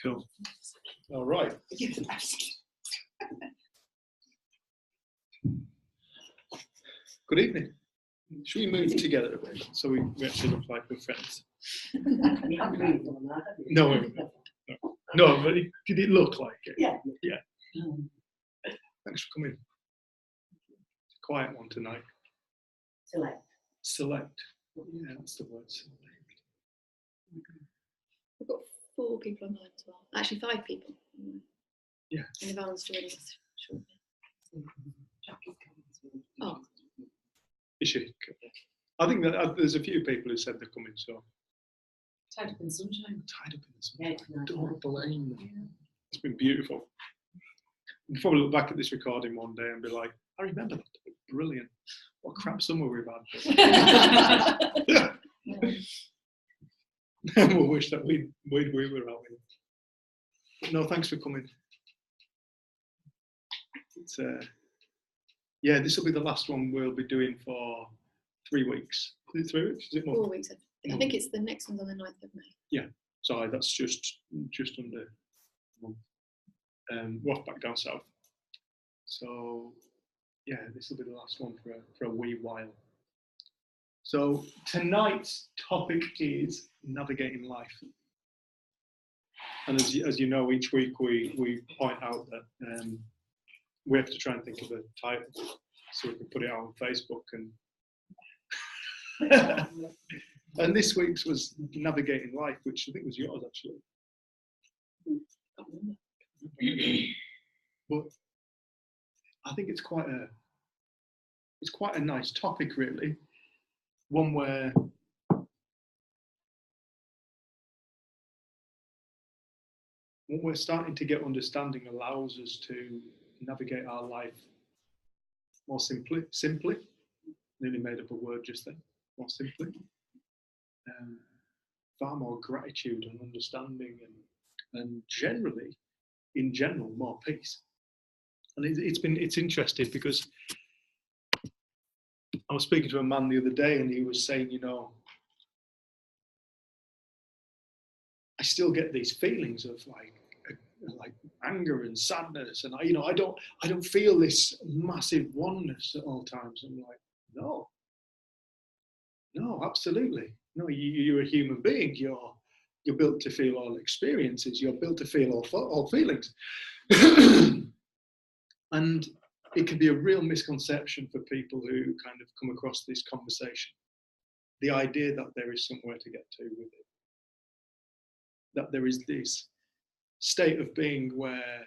Cool. All right. Good evening. Should we move together a bit so we actually look like we're friends? No, but did it look like it? Yeah. Yeah. Thanks for coming. Quiet one tonight. Select. Yeah, that's the word. Select. We've got 4 people online as well. Actually, 5 people. Yeah. And Yvonne's joining us shortly. Oh. Is she? I think that there's a few people who said they're coming, so. Tied up in sunshine. Tied up in the sunshine. Yeah, Don't blame them. It's been beautiful. We'll probably look back at this recording one day and be like, I remember that. Brilliant. What crap summer we've had. We'll wish that we were out in. No, thanks for coming. It's yeah, this will be the last one we'll be doing for 3 weeks. Is it 3 weeks? Is it more? 4 weeks. I think it's the next one's on the 9th of May. Yeah, sorry, that's just under a month. We're off back down south. So yeah, this will be the last one for a wee while. So tonight's topic is navigating life. And as you know, each week we point out that we have to try and think of a title so we can put it out on Facebook. And this week's was navigating life, which I think was yours actually. But I think it's quite a nice topic, really. One where what we're starting to get understanding allows us to navigate our life more simply. Nearly made up a word just then. More simply. Far more gratitude and understanding and generally, in general, more peace. And it's interesting because I was speaking to a man the other day and he was saying, you know, I still get these feelings of like anger and sadness, and I don't feel this massive oneness at all times. I'm like, no, absolutely, no. You're a human being. You're built to feel all experiences. You're built to feel all feelings, and it can be a real misconception for people who kind of come across this conversation. The idea that there is somewhere to get to with it. That there is this state of being where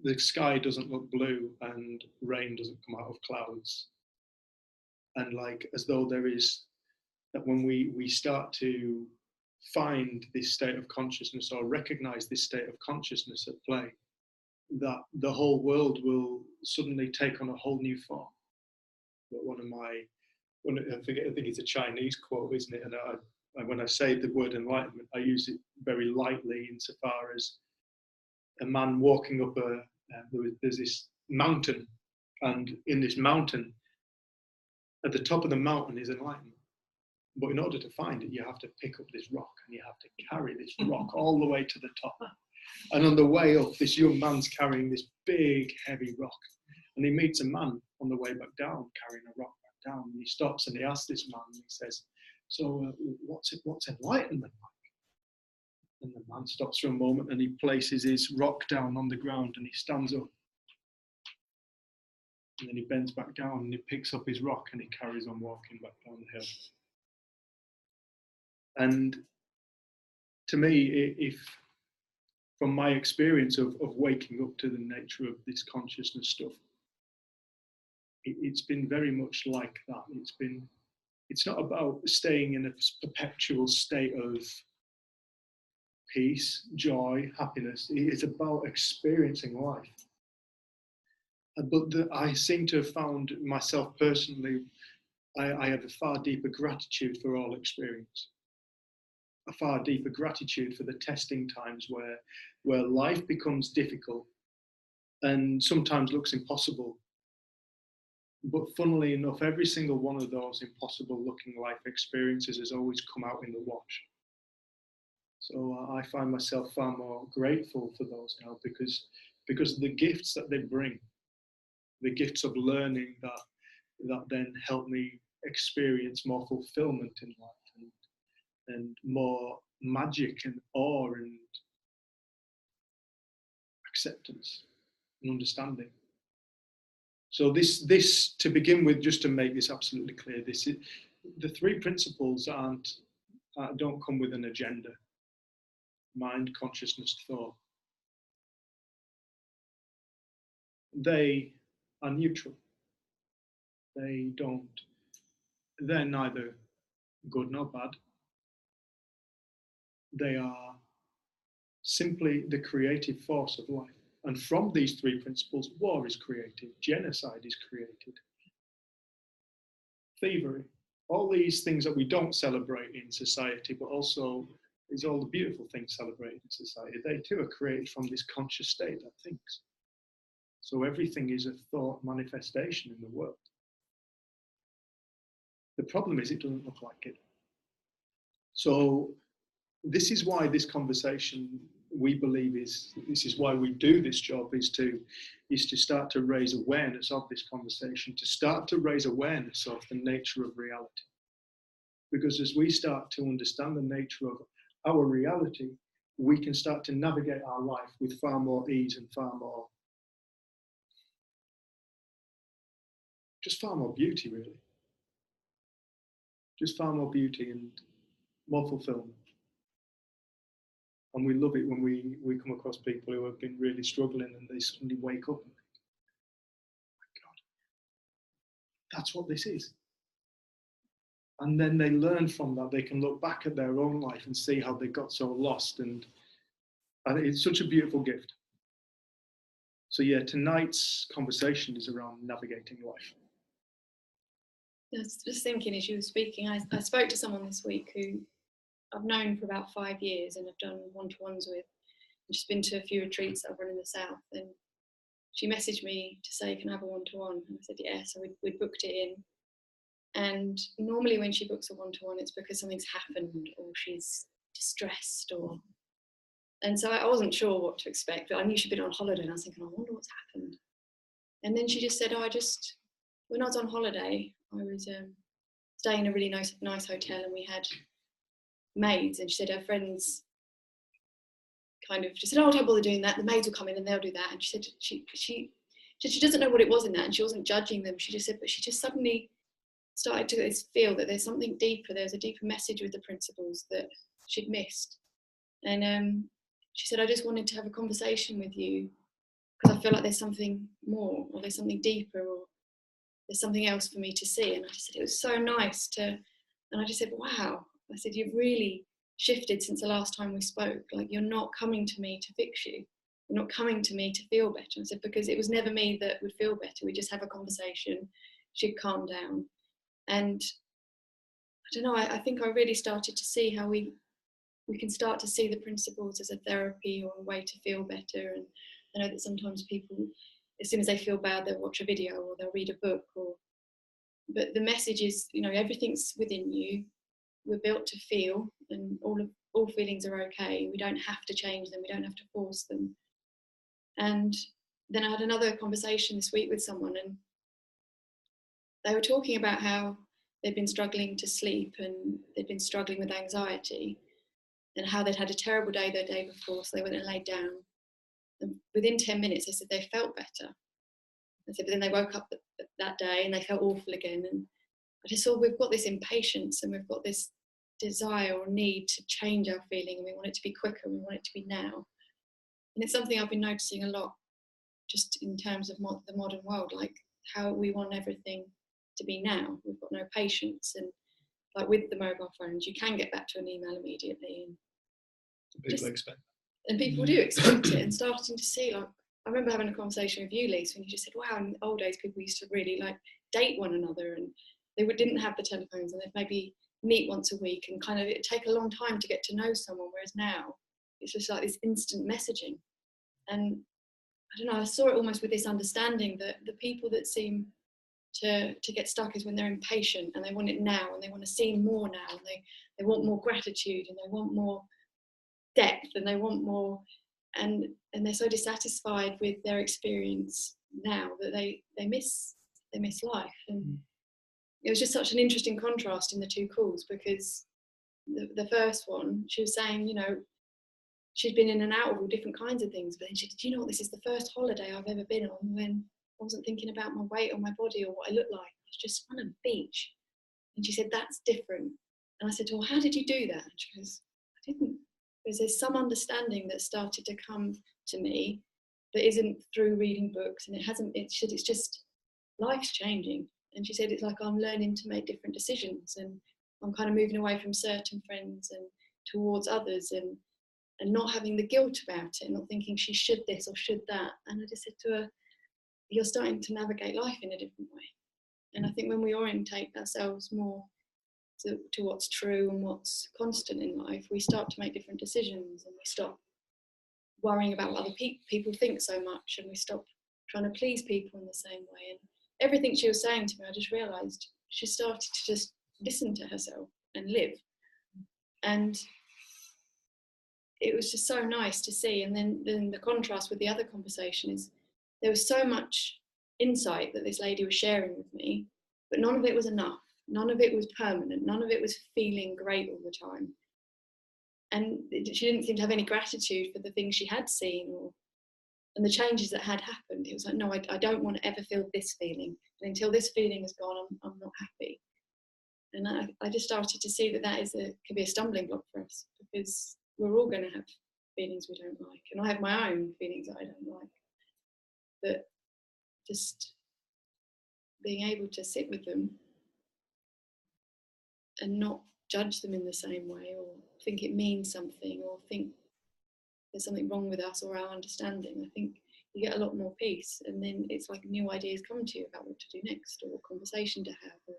the sky doesn't look blue and rain doesn't come out of clouds. And like, as though there is, that when we start to find this state of consciousness or recognize this state of consciousness at play, that the whole world will suddenly take on a whole new form. But I think it's a Chinese quote, isn't it? And when I say the word enlightenment, I use it very lightly insofar as a man walking up there's this mountain, and in this mountain, at the top of the mountain is enlightenment. But in order to find it, you have to pick up this rock and you have to carry this rock all the way to the top. And on the way up, this young man's carrying this big, heavy rock. And he meets a man on the way back down, carrying a rock back down. And he stops and he asks this man, and he says, so what's enlightenment like? And the man stops for a moment and he places his rock down on the ground and he stands up. And then he bends back down and he picks up his rock and he carries on walking back down the hill. And to me, if from my experience of waking up to the nature of this consciousness stuff, it's been very much like that. It's not about staying in a perpetual state of peace, joy, happiness. It's about experiencing life. But I seem to have found myself personally, I have a far deeper gratitude for all experience. A far deeper gratitude for the testing times where life becomes difficult and sometimes looks impossible. But funnily enough, every single one of those impossible looking life experiences has always come out in the wash. So I find myself far more grateful for those now because of the gifts that they bring, the gifts of learning that then help me experience more fulfillment in life and more magic and awe and acceptance and understanding. So this to begin with, just to make this absolutely clear, this is the three principles don't come with an agenda: mind, consciousness, thought. They are neutral. They're neither good nor bad. They are simply the creative force of life. And from these three principles, war is created, genocide is created, thievery, all these things that we don't celebrate in society, but also is all the beautiful things celebrated in society. They too are created from this conscious state that thinks. So everything is a thought manifestation in the world. The problem is it doesn't look like it. So this is why this conversation, we believe, this is why we do this job, is to start to raise awareness of this conversation, to start to raise awareness of the nature of reality. Because as we start to understand the nature of our reality, we can start to navigate our life with far more ease and far more beauty, really. Just far more beauty and more fulfillment. And we love it when we come across people who have been really struggling and they suddenly wake up and think, oh my God, that's what this is. And then they learn from that. They can look back at their own life and see how they got so lost. And it's such a beautiful gift. So yeah, tonight's conversation is around navigating life. I was just thinking as you were speaking, I spoke to someone this week who I've known for about 5 years and I've done one-to-ones with. And she's been to a few retreats that I've run in the south, and she messaged me to say, can I have a one-to-one? And I said, yeah. So we'd booked it in. And normally when she books a one-to-one, it's because something's happened or she's distressed and so I wasn't sure what to expect, but I knew she'd been on holiday and I was thinking, I wonder what's happened. And then she just said, when I was on holiday, I was staying in a really nice hotel and we had maids, and she said her friends kind of just said, oh, don't bother doing that, the maids will come in and they'll do that. And she said she doesn't know what it was in that, and she wasn't judging them. She just said, but she just suddenly started to feel that there's something deeper, there's a deeper message with the principles that she'd missed. And she said, I just wanted to have a conversation with you because I feel like there's something more, or there's something deeper, or there's something else for me to see. And I just said, it was so nice and I just said, wow. I said, you've really shifted since the last time we spoke. Like, you're not coming to me to fix you. You're not coming to me to feel better. I said, because it was never me that would feel better. We just have a conversation. She'd calm down. And I don't know, I think I really started to see how we can start to see the principles as a therapy or a way to feel better. And I know that sometimes people, as soon as they feel bad, they'll watch a video or they'll read a book. But the message is, everything's within you. We're built to feel, and all feelings are okay. We don't have to change them. We don't have to force them. And then I had another conversation this week with someone, and they were talking about how they'd been struggling to sleep and they'd been struggling with anxiety, and how they'd had a terrible day the day before, so they went and laid down. And within 10 minutes, they said they felt better. I said, but then they woke up that day and they felt awful again. And I just saw we've got this impatience and we've got this desire or need to change our feeling, and we want it to be quicker, we want it to be now. And it's something I've been noticing a lot just in terms of the modern world, like how we want everything to be now. We've got no patience, and like with the mobile phones, you can get back to an email immediately. And people expect that. And people do expect it, and starting to see, like, I remember having a conversation with you, Lise, when you just said, wow, in the old days, people used to really like date one another, and they didn't have the telephones, and they'd maybe meet once a week, and kind of it'd take a long time to get to know someone, whereas now it's just like this instant messaging. And I don't know, I saw it almost with this understanding that the people that seem to get stuck is when they're impatient and they want it now, and they want to see more now, and they want more gratitude, and they want more depth and they want more, and they're so dissatisfied with their experience now that they miss life. And it was just such an interesting contrast in the two calls, because the first one, she was saying, you know, she'd been in and out of all different kinds of things, but then she said, you know what, this is the first holiday I've ever been on when I wasn't thinking about my weight or my body or what I look like. I was just on a beach. And she said, that's different. And I said, well, how did you do that? And she goes, I didn't. Because there's some understanding that started to come to me that isn't through reading books, and it's just life's changing. And she said, it's like I'm learning to make different decisions, and I'm kind of moving away from certain friends and towards others, and not having the guilt about it, not thinking she should this or should that. And I just said to her, you're starting to navigate life in a different way. And I think when we orientate ourselves more to what's true and what's constant in life, we start to make different decisions, and we stop worrying about what other people think so much, and we stop trying to please people in the same way. And everything she was saying to me, I just realised she started to just listen to herself and live. And it was just so nice to see. And then the contrast with the other conversation is there was so much insight that this lady was sharing with me, but none of it was enough. None of it was permanent. None of it was feeling great all the time. And she didn't seem to have any gratitude for the things she had seen and the changes that had happened. It was like, no, I don't want to ever feel this feeling. And until this feeling is gone, I'm not happy. And I just started to see that could be a stumbling block for us, because we're all going to have feelings we don't like. And I have my own feelings that I don't like. But just being able to sit with them and not judge them in the same way, or think it means something, or think there's something wrong with us or our understanding, I think you get a lot more peace. And then it's like new ideas come to you about what to do next, or what conversation to have.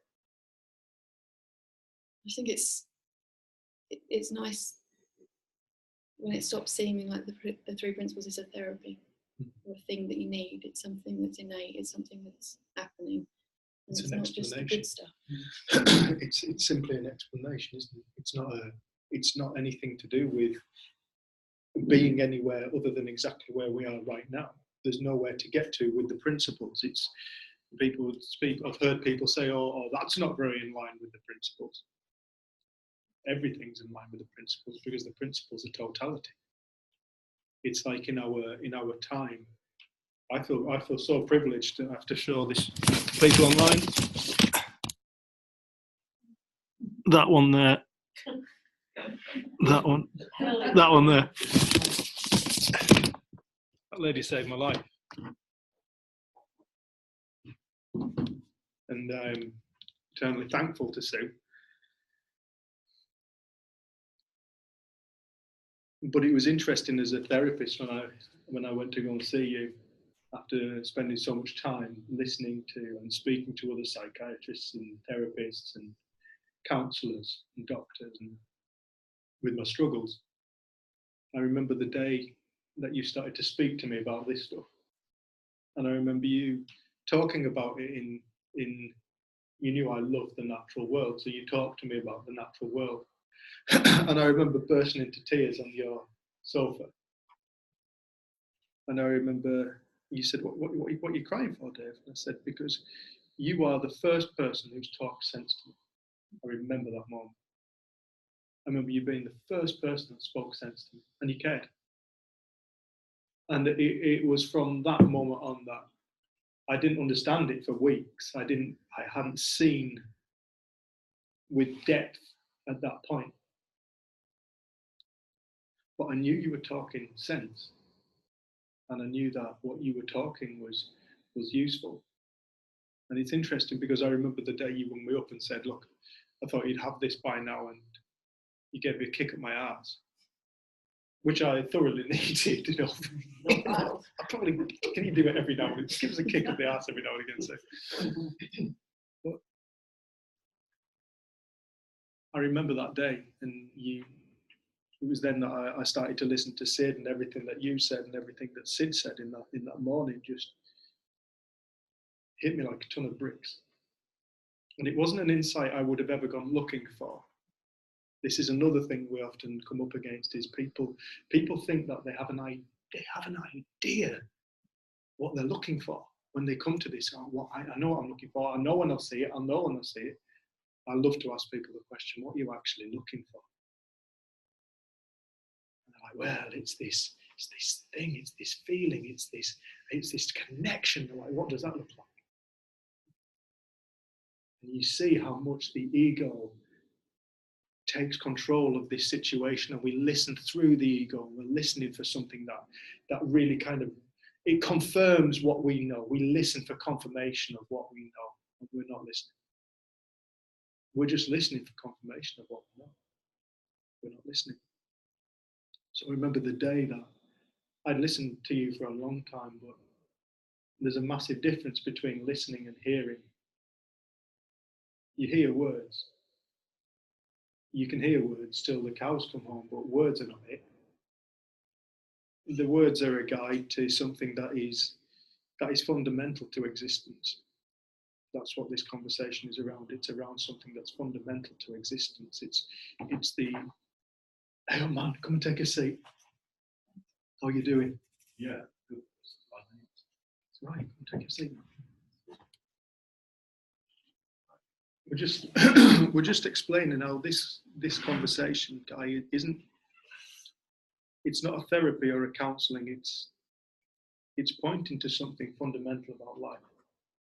I think it's nice when it stops seeming like the three principles is a therapy or a thing that you need. It's something that's innate. It's something that's happening. And it's not just the good stuff. It's simply an explanation, isn't it? It's not anything to do with being anywhere other than exactly where we are right now. There's nowhere to get to with the principles. It's people speak. I've heard people say, "Oh, that's not very in line with the principles." Everything's in line with the principles, because the principles are totality. It's like in our time. I feel so privileged to have to show this to people online. That one there. That one there. That lady saved my life. And I'm eternally thankful to Sue. But it was interesting as a therapist when I went to go and see you, after spending so much time listening to and speaking to other psychiatrists and therapists and counsellors and doctors, and with my struggles. I remember the day that you started to speak to me about this stuff. And I remember you talking about it in you knew I loved the natural world, so you talked to me about the natural world. And I remember bursting into tears on your sofa. And I remember you said, what are you crying for, Dave? And I said, because you are the first person who's talked sense to me. I remember that moment. I remember you being the first person that spoke sense to me, and you cared. And it was from that moment on that I didn't understand it for weeks. I hadn't seen with depth at that point. But I knew you were talking sense. And I knew that what you were talking was useful. And it's interesting because I remember the day you rung me up and said, look, I thought you'd have this by now, and you gave me a kick at my ass, which I thoroughly needed. You know, I probably can you do it every now and then? Just give us a kick at the ass every now and again. So, but I remember that day, and it was then that I started to listen to Sid, and everything that you said and everything that Sid said in that morning just hit me like a ton of bricks. And it wasn't an insight I would have ever gone looking for. This is another thing we often come up against, is people think that they have an idea what they're looking for when they come to this. I know what I'm looking for. I know when I'll see it. I'll know when I'll see it. I love to ask people the question, what are you actually looking for? And they're like, well, it's this thing, it's this feeling, it's this connection. They're like, what does that look like? And you see how much the ego takes control of this situation, and we listen through the ego. We're listening for something that really kind of, it confirms what we know. We listen for confirmation of what we know, and we're not listening. We're just listening for confirmation of what we know. We're not listening. So I remember the day that I'd listened to you for a long time, but there's a massive difference between listening and hearing. You hear words. You can hear words till the cows come home, but words are not it. The words are a guide to something that is fundamental to existence. That's what this conversation is around. It's around something that's fundamental to existence. It's the, hey, oh man, come and take a seat. How are you doing? Yeah, good. Right, come take a seat. We're just explaining how this conversation, Guy, it's not a therapy or a counselling. It's pointing to something fundamental about life.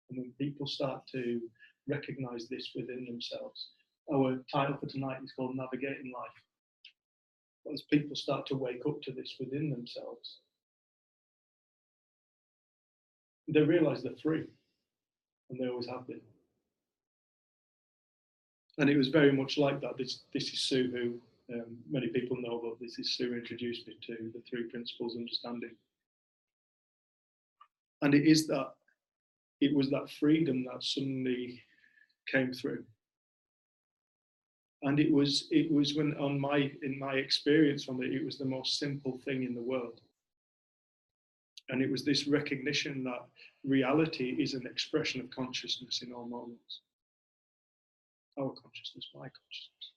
And when people start to recognise this within themselves, our title for tonight is called Navigating Life. But as people start to wake up to this within themselves, they realise they're free, and they always have been. And it was very much like that. This is Sue, who many people know, but this is Sue who introduced me to the 3 principles of understanding. And it was that freedom that suddenly came through. And it was when in my experience from it, it was the most simple thing in the world. And it was this recognition that reality is an expression of consciousness in all moments. Our consciousness, my consciousness.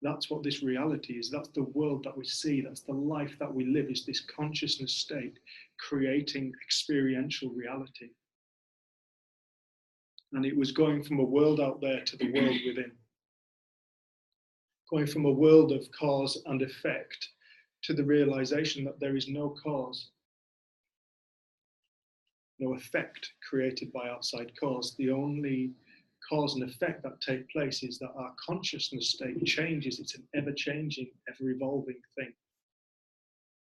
That's what this reality is. That's the world that we see. That's the life that we live, is this consciousness state creating experiential reality. And it was going from a world out there to the world within. Going from a world of cause and effect to the realization that there is no cause, no effect created by outside cause. The only cause and effect that take place is that our consciousness state changes. It's an ever-changing, ever-evolving thing.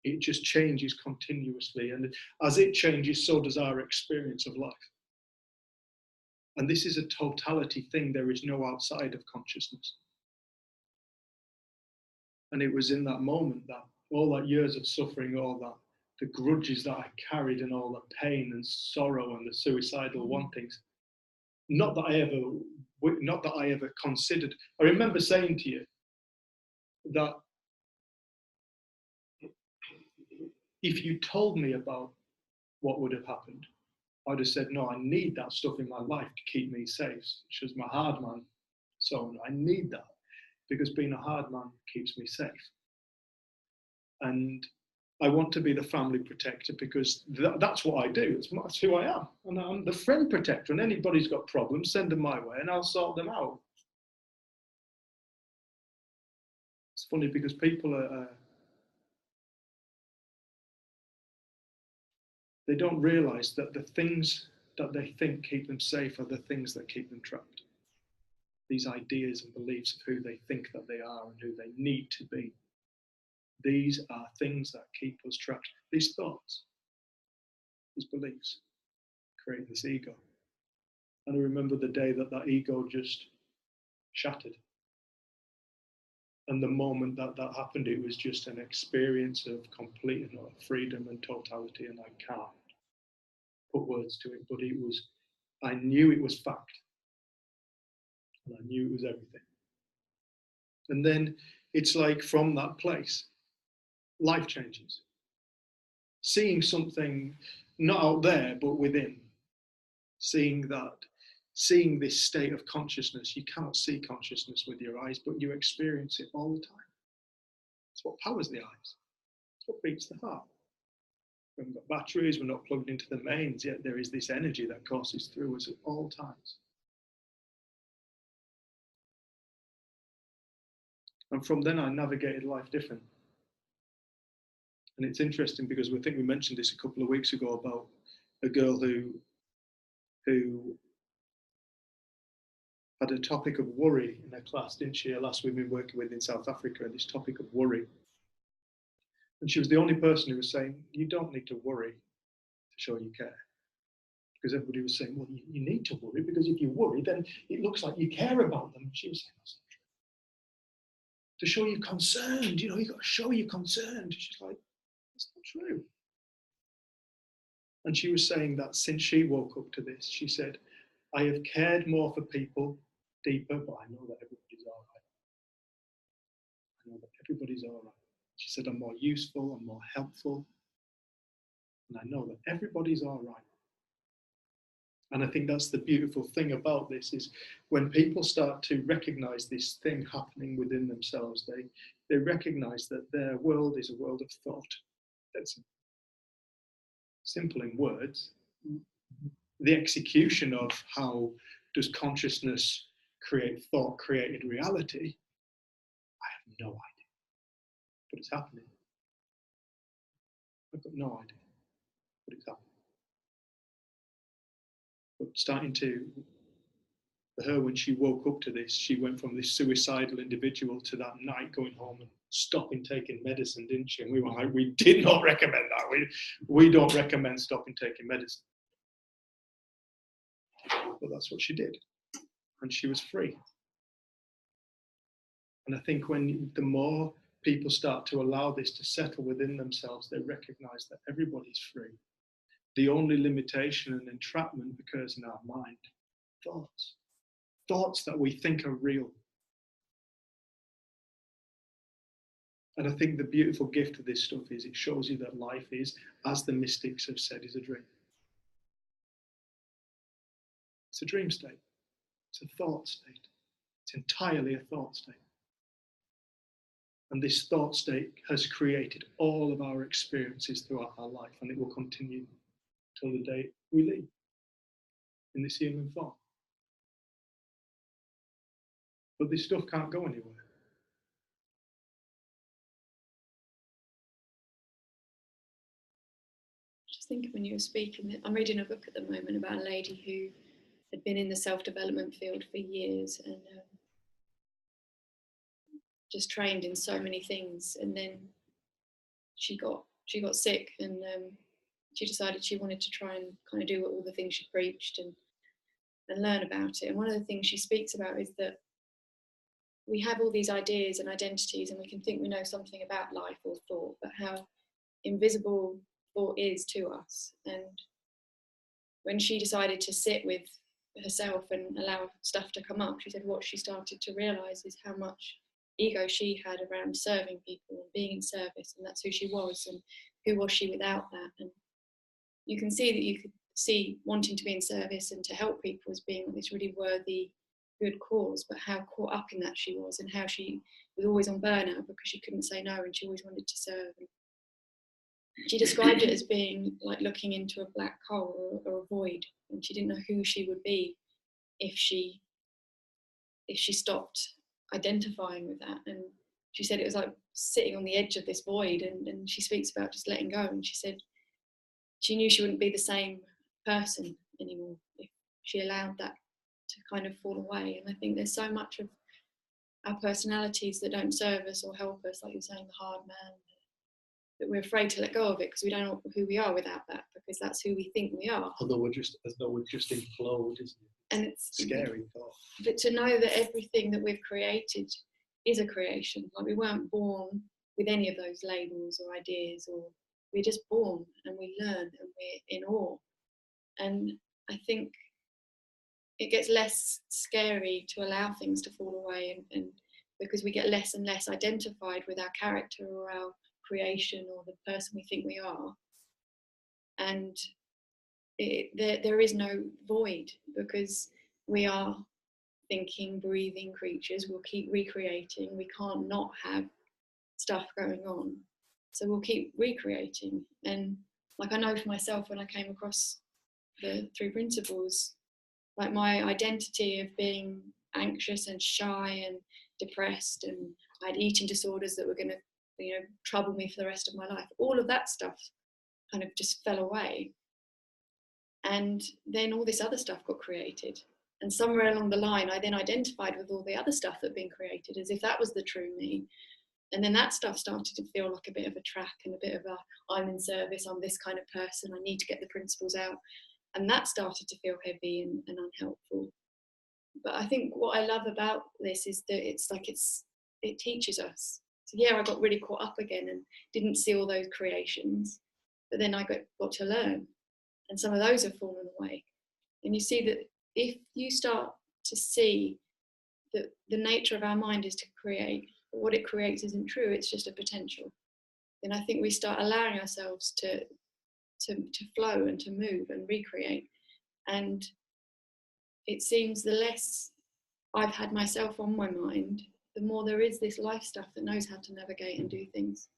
It just changes continuously, and as it changes, so does our experience of life. And this is a totality thing. There is no outside of consciousness. And it was in that moment that all that years of suffering, all that, the grudges that I carried, and all the pain and sorrow and the suicidal wantings, not that I ever considered. I remember saying to you that if you told me about what would have happened, I'd have said, no, I need that stuff in my life to keep me safe. She was my hard man. So I need that, because being a hard man keeps me safe. And I want to be the family protector, because that's what I do. That's who I am. And I'm the friend protector. And anybody's got problems, send them my way and I'll sort them out. It's funny because people are, they don't realize that the things that they think keep them safe are the things that keep them trapped. These ideas and beliefs of who they think that they are and who they need to be. These are things that keep us trapped. These thoughts, these beliefs, create this ego. And I remember the day that ego just shattered. And the moment that happened, it was just an experience of complete and utter freedom and totality. And I can't put words to it, but I knew it was fact. And I knew it was everything. And then it's like from that place, life changes. Seeing something not out there, but within. Seeing that seeing this state of consciousness. You cannot see consciousness with your eyes, but you experience it all the time. It's what powers the eyes. It's what beats the heart. We haven't got batteries, we're not plugged into the mains, yet there is this energy that courses through us at all times. And from then I navigated life different. And it's interesting because I think we mentioned this a couple of weeks ago about a girl who had a topic of worry in her class, didn't she? A lass we've been working with in South Africa, this topic of worry. And she was the only person who was saying, you don't need to worry to show you care. Because everybody was saying, well, you need to worry, because if you worry, then it looks like you care about them. She was saying, that's not true. To show you're concerned, you've got to show you're concerned. She's like, that's not true. And she was saying that since she woke up to this, she said, I have cared more for people deeper, but I know that everybody's all right. I know that everybody's all right. She said, I'm more useful, I'm more helpful, and I know that everybody's all right. And I think that's the beautiful thing about this, is when people start to recognize this thing happening within themselves, they recognize that their world is a world of thought. That's simple in words. The execution of how does consciousness create thought, created reality, I have no idea. But it's happening. I've got no idea. But it's happening. But for her, when she woke up to this, she went from this suicidal individual to that night going home and stopping taking medicine, didn't she? And we were like, we did not recommend that. We don't recommend stopping taking medicine. But that's what she did. And she was free. And I think the more people start to allow this to settle within themselves, they recognize that everybody's free. The only limitation and entrapment occurs in our mind. Thoughts. Thoughts that we think are real. And I think the beautiful gift of this stuff is it shows you that life is, as the mystics have said, is a dream. It's a dream state. It's a thought state. It's entirely a thought state. And this thought state has created all of our experiences throughout our life, and it will continue till the day we leave in this human form. But this stuff can't go anywhere. Just thinking when you were speaking, I'm reading a book at the moment about a lady who had been in the self-development field for years and just trained in so many things, and then she got sick, and she decided she wanted to try and kind of do all the things she preached and learn about it. And one of the things she speaks about is that we have all these ideas and identities, and we can think we know something about life or thought, but how invisible thought is to us. And when she decided to sit with herself and allow stuff to come up, she said what she started to realize is how much ego she had around serving people and being in service, and that's who she was, and who was she without that. And you can see that you could see wanting to be in service and to help people as being this really worthy, good cause, but how caught up in that she was, and how she was always on burnout because she couldn't say no and she always wanted to serve. And she described it as being like looking into a black hole or a void, and she didn't know who she would be if she stopped identifying with that. And she said it was like sitting on the edge of this void, and she speaks about just letting go, and she said she knew she wouldn't be the same person anymore if she allowed that to kind of fall away. And I think there's so much of our personalities that don't serve us or help us, like you're saying, the hard man, that we're afraid to let go of it because we don't know who we are without that, because that's who we think we are. Although we're just implode, isn't it? And it's scary thought. But to know that everything that we've created is a creation. Like we weren't born with any of those labels or ideas, or we're just born and we learn and we're in awe. And I think it gets less scary to allow things to fall away, and because we get less and less identified with our character or our creation or the person we think we are. And there is no void, because we are thinking, breathing creatures. We'll keep recreating. We can't not have stuff going on. So we'll keep recreating. And like I know for myself, when I came across the 3 principles, like my identity of being anxious and shy and depressed, and I had eating disorders that were going to, you know, trouble me for the rest of my life. All of that stuff kind of just fell away. And then all this other stuff got created. And somewhere along the line, I then identified with all the other stuff that had been created as if that was the true me. And then that stuff started to feel like a bit of a track and a bit of a, I'm in service, I'm this kind of person, I need to get the principles out. And that started to feel heavy and unhelpful. But I think what I love about this is that it teaches us. So yeah, I got really caught up again and didn't see all those creations, but then I got to learn, and some of those have fallen away. And you see that if you start to see that the nature of our mind is to create, but what it creates isn't true, it's just a potential, then I think we start allowing ourselves to flow and to move and recreate. And it seems the less I've had myself on my mind, the more there is this life stuff that knows how to navigate and do things.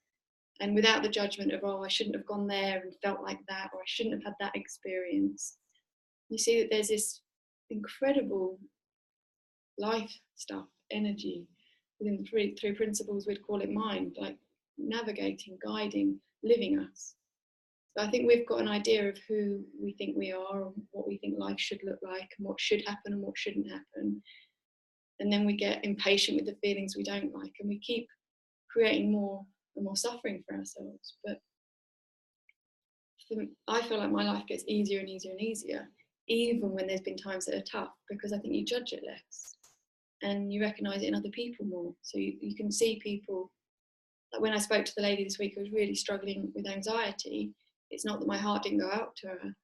And without the judgment of, oh, I shouldn't have gone there and felt like that, or I shouldn't have had that experience. You see that there's this incredible life stuff, energy within the three principles. We'd call it mind, like navigating, guiding, living us. So I think we've got an idea of who we think we are and what we think life should look like and what should happen and what shouldn't happen. And then we get impatient with the feelings we don't like, and we keep creating more and more suffering for ourselves. But I feel like my life gets easier and easier and easier, even when there's been times that are tough, because I think you judge it less and you recognise it in other people more. So you can see people, like when I spoke to the lady this week who was really struggling with anxiety, it's not that my heart didn't go out to her,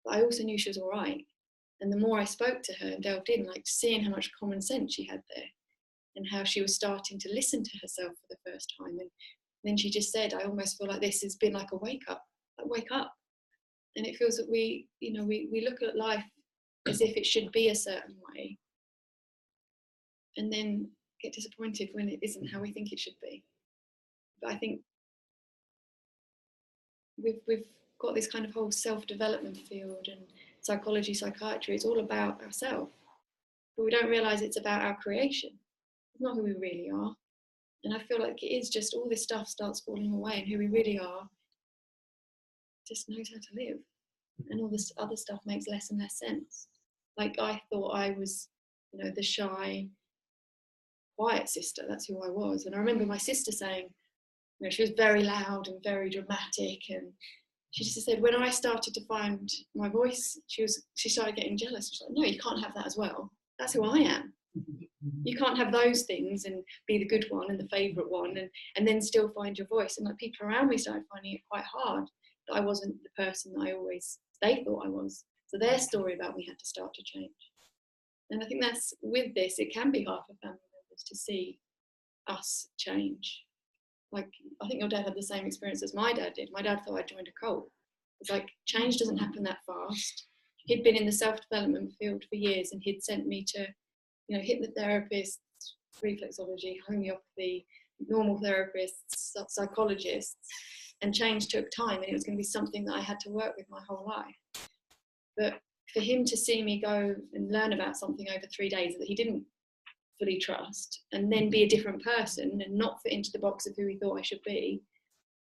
but I also knew she was all right. And the more I spoke to her and delved in, like seeing how much common sense she had there and how she was starting to listen to herself for the first time. And then she just said, I almost feel like this has been like a wake up, like wake up. And it feels that we look at life as if it should be a certain way, and then get disappointed when it isn't how we think it should be. But I think we've got this kind of whole self-development field and psychology, psychiatry. It's all about ourselves, but we don't realise it's about our creation. It's not who we really are. And I feel like it is just all this stuff starts falling away, and who we really are just knows how to live. And all this other stuff makes less and less sense. Like I thought I was, the shy, quiet sister. That's who I was. And I remember my sister saying, she was very loud and very dramatic. And she just said, when I started to find my voice, she started getting jealous. She's like, no, you can't have that as well. That's who I am. You can't have those things and be the good one and the favourite one and then still find your voice. And like people around me started finding it quite hard that I wasn't the person that they thought I was. So their story about me had to start to change. And I think that's, with this, it can be hard for family members to see us change. Like, I think your dad had the same experience as my dad did. My dad thought I joined a cult. It's like, change doesn't happen that fast. He'd been in the self-development field for years, and he'd sent me to, hypnotherapists, reflexology, homeopathy, normal therapists, psychologists, and change took time, and it was going to be something that I had to work with my whole life. But for him to see me go and learn about something over 3 days that he didn't fully trust, and then be a different person and not fit into the box of who he thought I should be,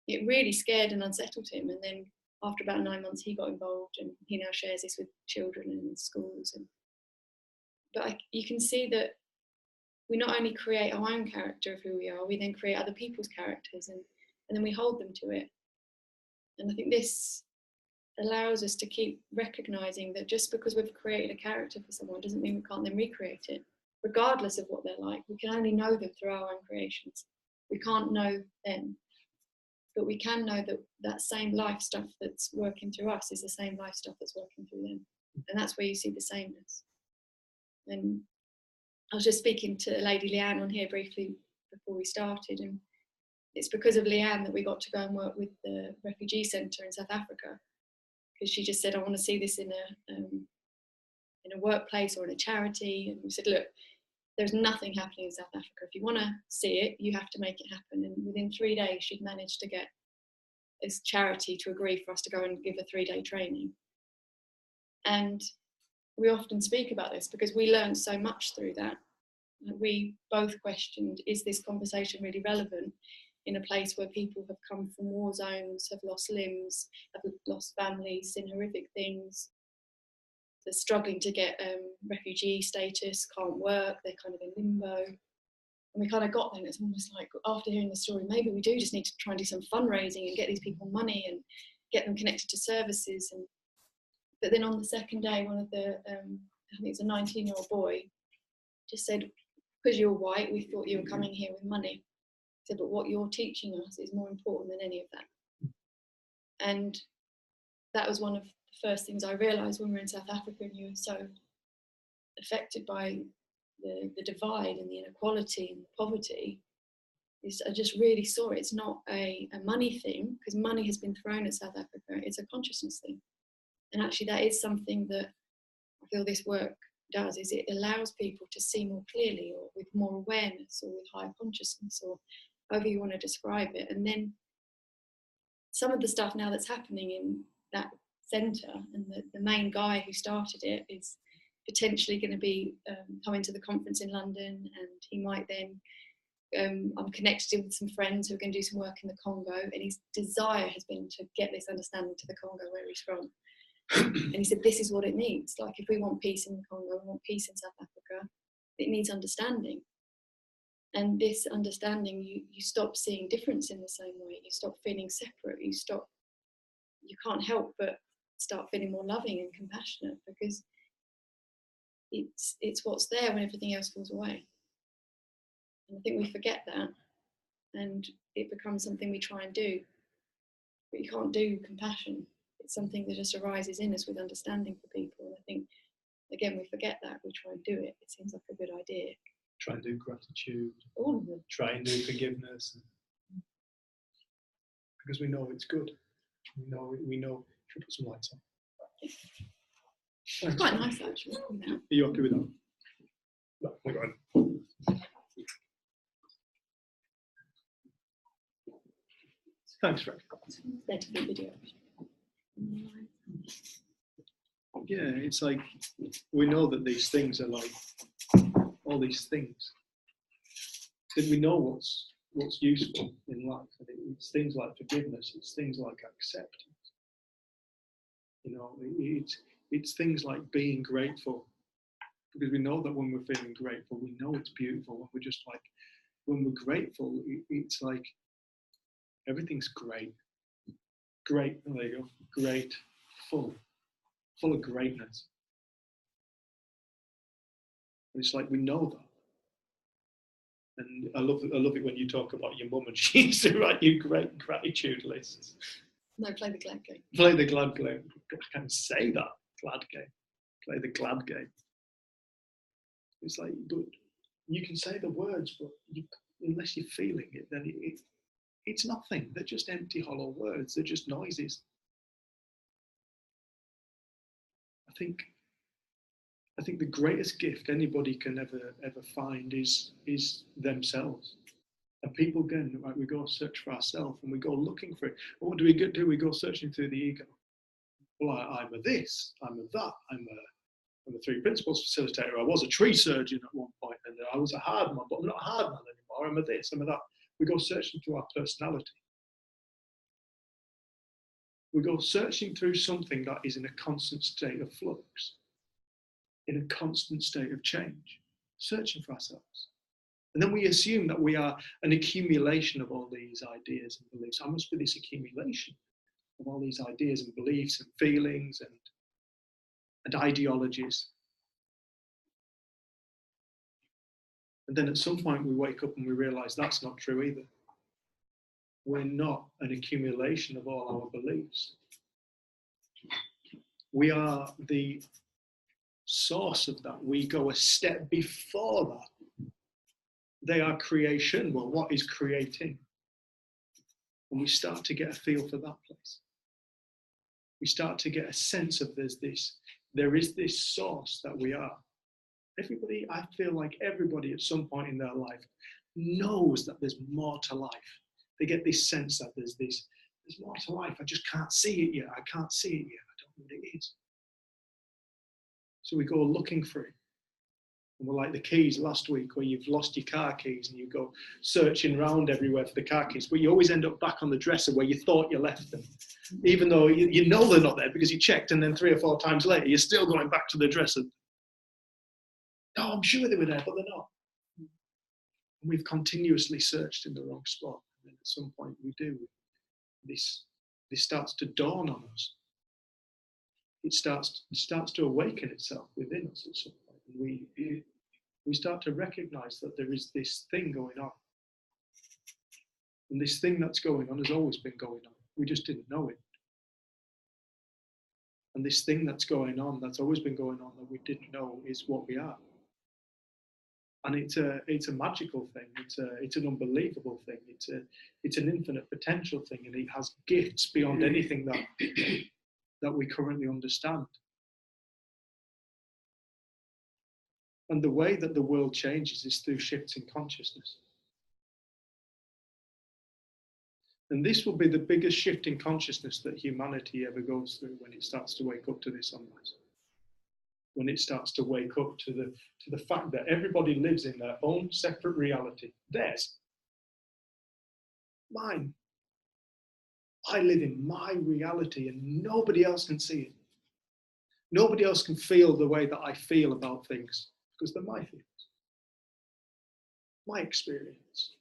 it really scared and unsettled him. And then after about 9 months, he got involved, and he now shares this with children and in schools. But you can see that we not only create our own character of who we are, we then create other people's characters, and then we hold them to it. And I think this allows us to keep recognizing that just because we've created a character for someone doesn't mean we can't then recreate it, regardless of what they're like. We can only know them through our own creations. We can't know them, but we can know that that same life stuff that's working through us is the same life stuff that's working through them. And that's where you see the sameness. And I was just speaking to Lady Leanne on here briefly before we started, and it's because of Leanne that we got to go and work with the refugee centre in South Africa, because she just said, I want to see this in in a workplace or in a charity. And we said, look, there's nothing happening in South Africa. If you want to see it, you have to make it happen. And within 3 days, she'd managed to get this charity to agree for us to go and give a 3-day training. And we often speak about this because we learned so much through that. We both questioned, is this conversation really relevant in a place where people have come from war zones, have lost limbs, have lost families, seen horrific things, they're struggling to get refugee status, can't work, they're kind of in limbo. And we kind of got there, and it's almost like, after hearing the story, maybe we do just need to try and do some fundraising and get these people money and get them connected to services. But then on the second day, one of the, I think it's a 19-year-old boy, just said, because you're white, we thought you were coming here with money. He said, but what you're teaching us is more important than any of that. And that was one of the first things I realised when we were in South Africa and you were so affected by the divide and the inequality and the poverty. I just really saw it. It's not a money thing, because money has been thrown at South Africa. It's a consciousness thing. And actually that is something that I feel this work does, is it allows people to see more clearly, or with more awareness, or with higher consciousness, or however you want to describe it. And then some of the stuff now that's happening in that centre, and the main guy who started it is potentially going to be coming to the conference in London, and he might then, I'm connected with some friends who are going to do some work in the Congo, and his desire has been to get this understanding to the Congo where he's from. And he said, this is what it needs. Like, if we want peace in the Congo, we want peace in South Africa, it needs understanding. And this understanding, you stop seeing difference in the same way. You stop feeling separate. You can't help but start feeling more loving and compassionate, because it's what's there when everything else falls away. And I think we forget that, and it becomes something we try and do. But you can't do compassion. It's something that just arises in us with understanding for people. And I think, again, we forget that. We try and do it. It seems like a good idea. Try and do gratitude. All of them. Try and do forgiveness. Because we know it's good. We know. Should put some lights on. It's quite nice, actually. Are you happy with that? No, we're going. Thanks, Fred. There to be video. Yeah, it's like, we know that these things are like, all these things, that we know what's useful in life. And it's things like forgiveness, it's things like acceptance. You know, it's things like being grateful, because we know that when we're feeling grateful, we know it's beautiful. When we're just like, when we're grateful, it's like everything's great. Great, there you go. Great, full of greatness. And it's like we know that. And I love it when you talk about your mum, and she used to write you great gratitude lists. No, play the glad game. Play the glad game. I can't say that. Glad game. Play the glad game. It's like, but you can say the words, but unless you're feeling it, then it's nothing. They're just empty, hollow words. They're just noises. I think the greatest gift anybody can ever find is themselves. And people, again, right, we go search for ourselves, and we go looking for it. And what do? We go searching through the ego. Well, I'm a this, I'm a that, I'm a 3 principles facilitator. I was a tree surgeon at one point, and I was a hard man, but I'm not a hard man anymore. I'm a this, I'm a that. We go searching through our personality. We go searching through something that is in a constant state of flux, in a constant state of change, searching for ourselves. And then we assume that we are an accumulation of all these ideas and beliefs. I must be this accumulation of all these ideas and beliefs and feelings and ideologies. And then at some point we wake up and we realize that's not true either. We're not an accumulation of all our beliefs. We are the source of that. We go a step before that. They are creation. Well, what is creating? And we start to get a feel for that place. We start to get a sense of there's there is this source that we are. Everybody, I feel like everybody at some point in their life knows that there's more to life. They get this sense that there's more to life. I just can't see it yet. I can't see it yet. I don't know what it is. So we go looking for it. And we're like the keys last week, where you've lost your car keys and you go searching around everywhere for the car keys, but you always end up back on the dresser where you thought you left them. Even though you know they're not there because you checked, and then 3 or 4 times later, you're still going back to the dresser. No, I'm sure they were there, but they're not. And we've continuously searched in the wrong spot. And then at some point we do. This starts to dawn on us. It starts to awaken itself within us at some point. And we start to recognize that there is this thing going on. And this thing that's going on has always been going on. We just didn't know it. And this thing that's going on, that's always been going on, that we didn't know, is what we are. And it's a magical thing. It's an unbelievable thing. It's an infinite potential thing, and it has gifts beyond anything that we currently understand. And the way that the world changes is through shifts in consciousness. And this will be the biggest shift in consciousness that humanity ever goes through, when it starts to wake up to this sunrise. When it starts to wake up to the fact that everybody lives in their own separate reality. Theirs. Mine. I live in my reality, and nobody else can see it. Nobody else can feel the way that I feel about things, because they're my feelings. My experience.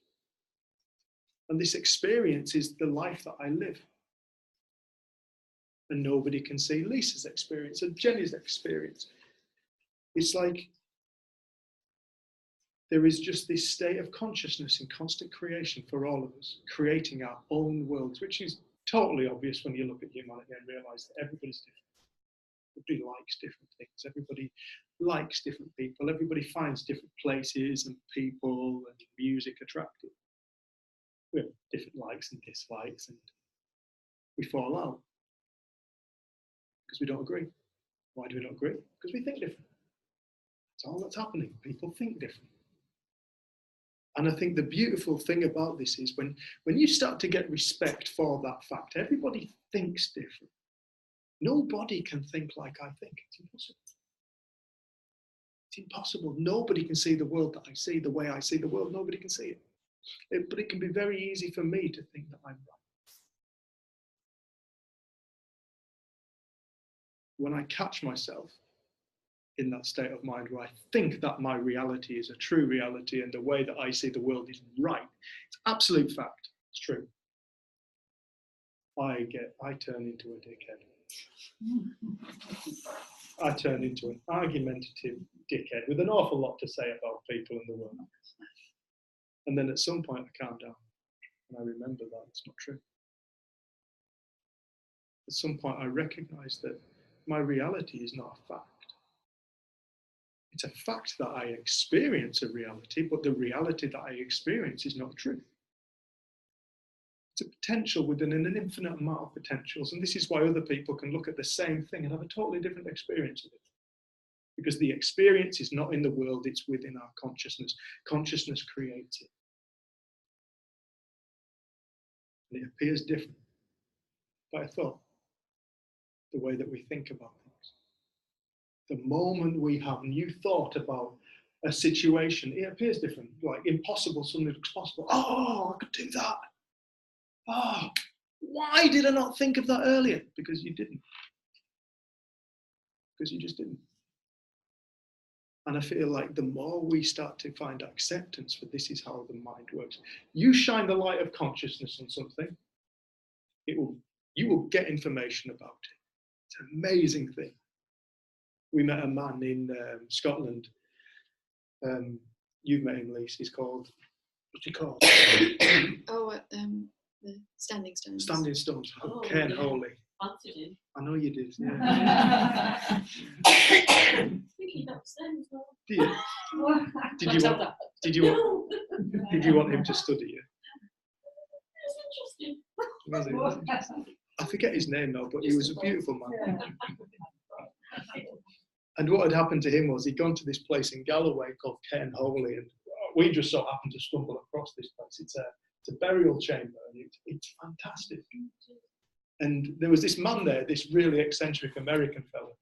And this experience is the life that I live. And nobody can see Lisa's experience and Jenny's experience. It's like there is just this state of consciousness in constant creation for all of us, creating our own worlds, which is totally obvious when you look at humanity and realize that everybody's different. Everybody likes different things. Everybody likes different people. Everybody finds different places and people and music attractive. We have different likes and dislikes, and we fall out because we don't agree. Why do we not agree? Because we think different. That's all that's happening. People think different. And I think the beautiful thing about this is when you start to get respect for that fact, everybody thinks different. Nobody can think like I think. It's impossible. It's impossible. Nobody can see the world that I see the way I see the world. Nobody can see it. But it can be very easy for me to think that I'm right. When I catch myself in that state of mind where I think that my reality is a true reality and the way that I see the world is right, it's absolute fact, it's true, I turn into a dickhead. I turn into an argumentative dickhead with an awful lot to say about people in the world. And then at some point I calm down and I remember that it's not true. At some point I recognize that my reality is not a fact. It's a fact that I experience a reality, but the reality that I experience is not true. It's a potential within an infinite amount of potentials, and this is why other people can look at the same thing and have a totally different experience of it. Because the experience is not in the world, it's within our consciousness. Consciousness creates it. And it appears different by a thought, the way that we think about things. The moment we have new thought about a situation, it appears different, like impossible, suddenly looks possible. Oh, I could do that. Oh, why did I not think of that earlier? Because you didn't. Because you just didn't. And I feel like the more we start to find acceptance for this is how the mind works. You shine the light of consciousness on something, you will get information about it. It's an amazing thing. We met a man in Scotland. You've met him, Lise. He's called, what's he called? The Standing Stones. Standing Stones. Ken Holy. I know you did. Yeah. Did you want him to study you? It's interesting. I forget his name now, but he was a beautiful man. And what had happened to him was he'd gone to this place in Galloway called Cairn Holy, and we just so happened to stumble across this place. It's a burial chamber, and it's fantastic. And there was this man there, this really eccentric American fellow,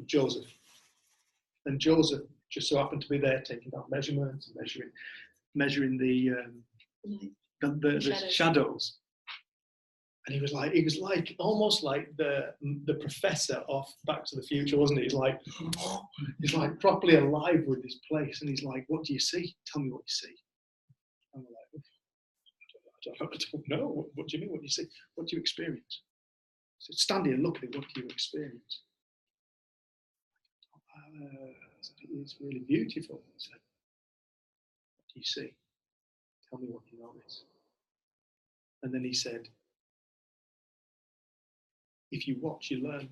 Joseph. And Joseph just so happened to be there taking down measurements and measuring the shadows. And he was like almost like the professor off Back to the Future, wasn't he? He's like properly alive with this place. And he's like, "What do you see? Tell me what you see." And we're like, I don't know. What do you mean? What do you see? What do you experience? So stand here and look at it. What do you experience? It's really beautiful. He said, "What do you see? Tell me what you notice." And then he said, "If you watch, you learn."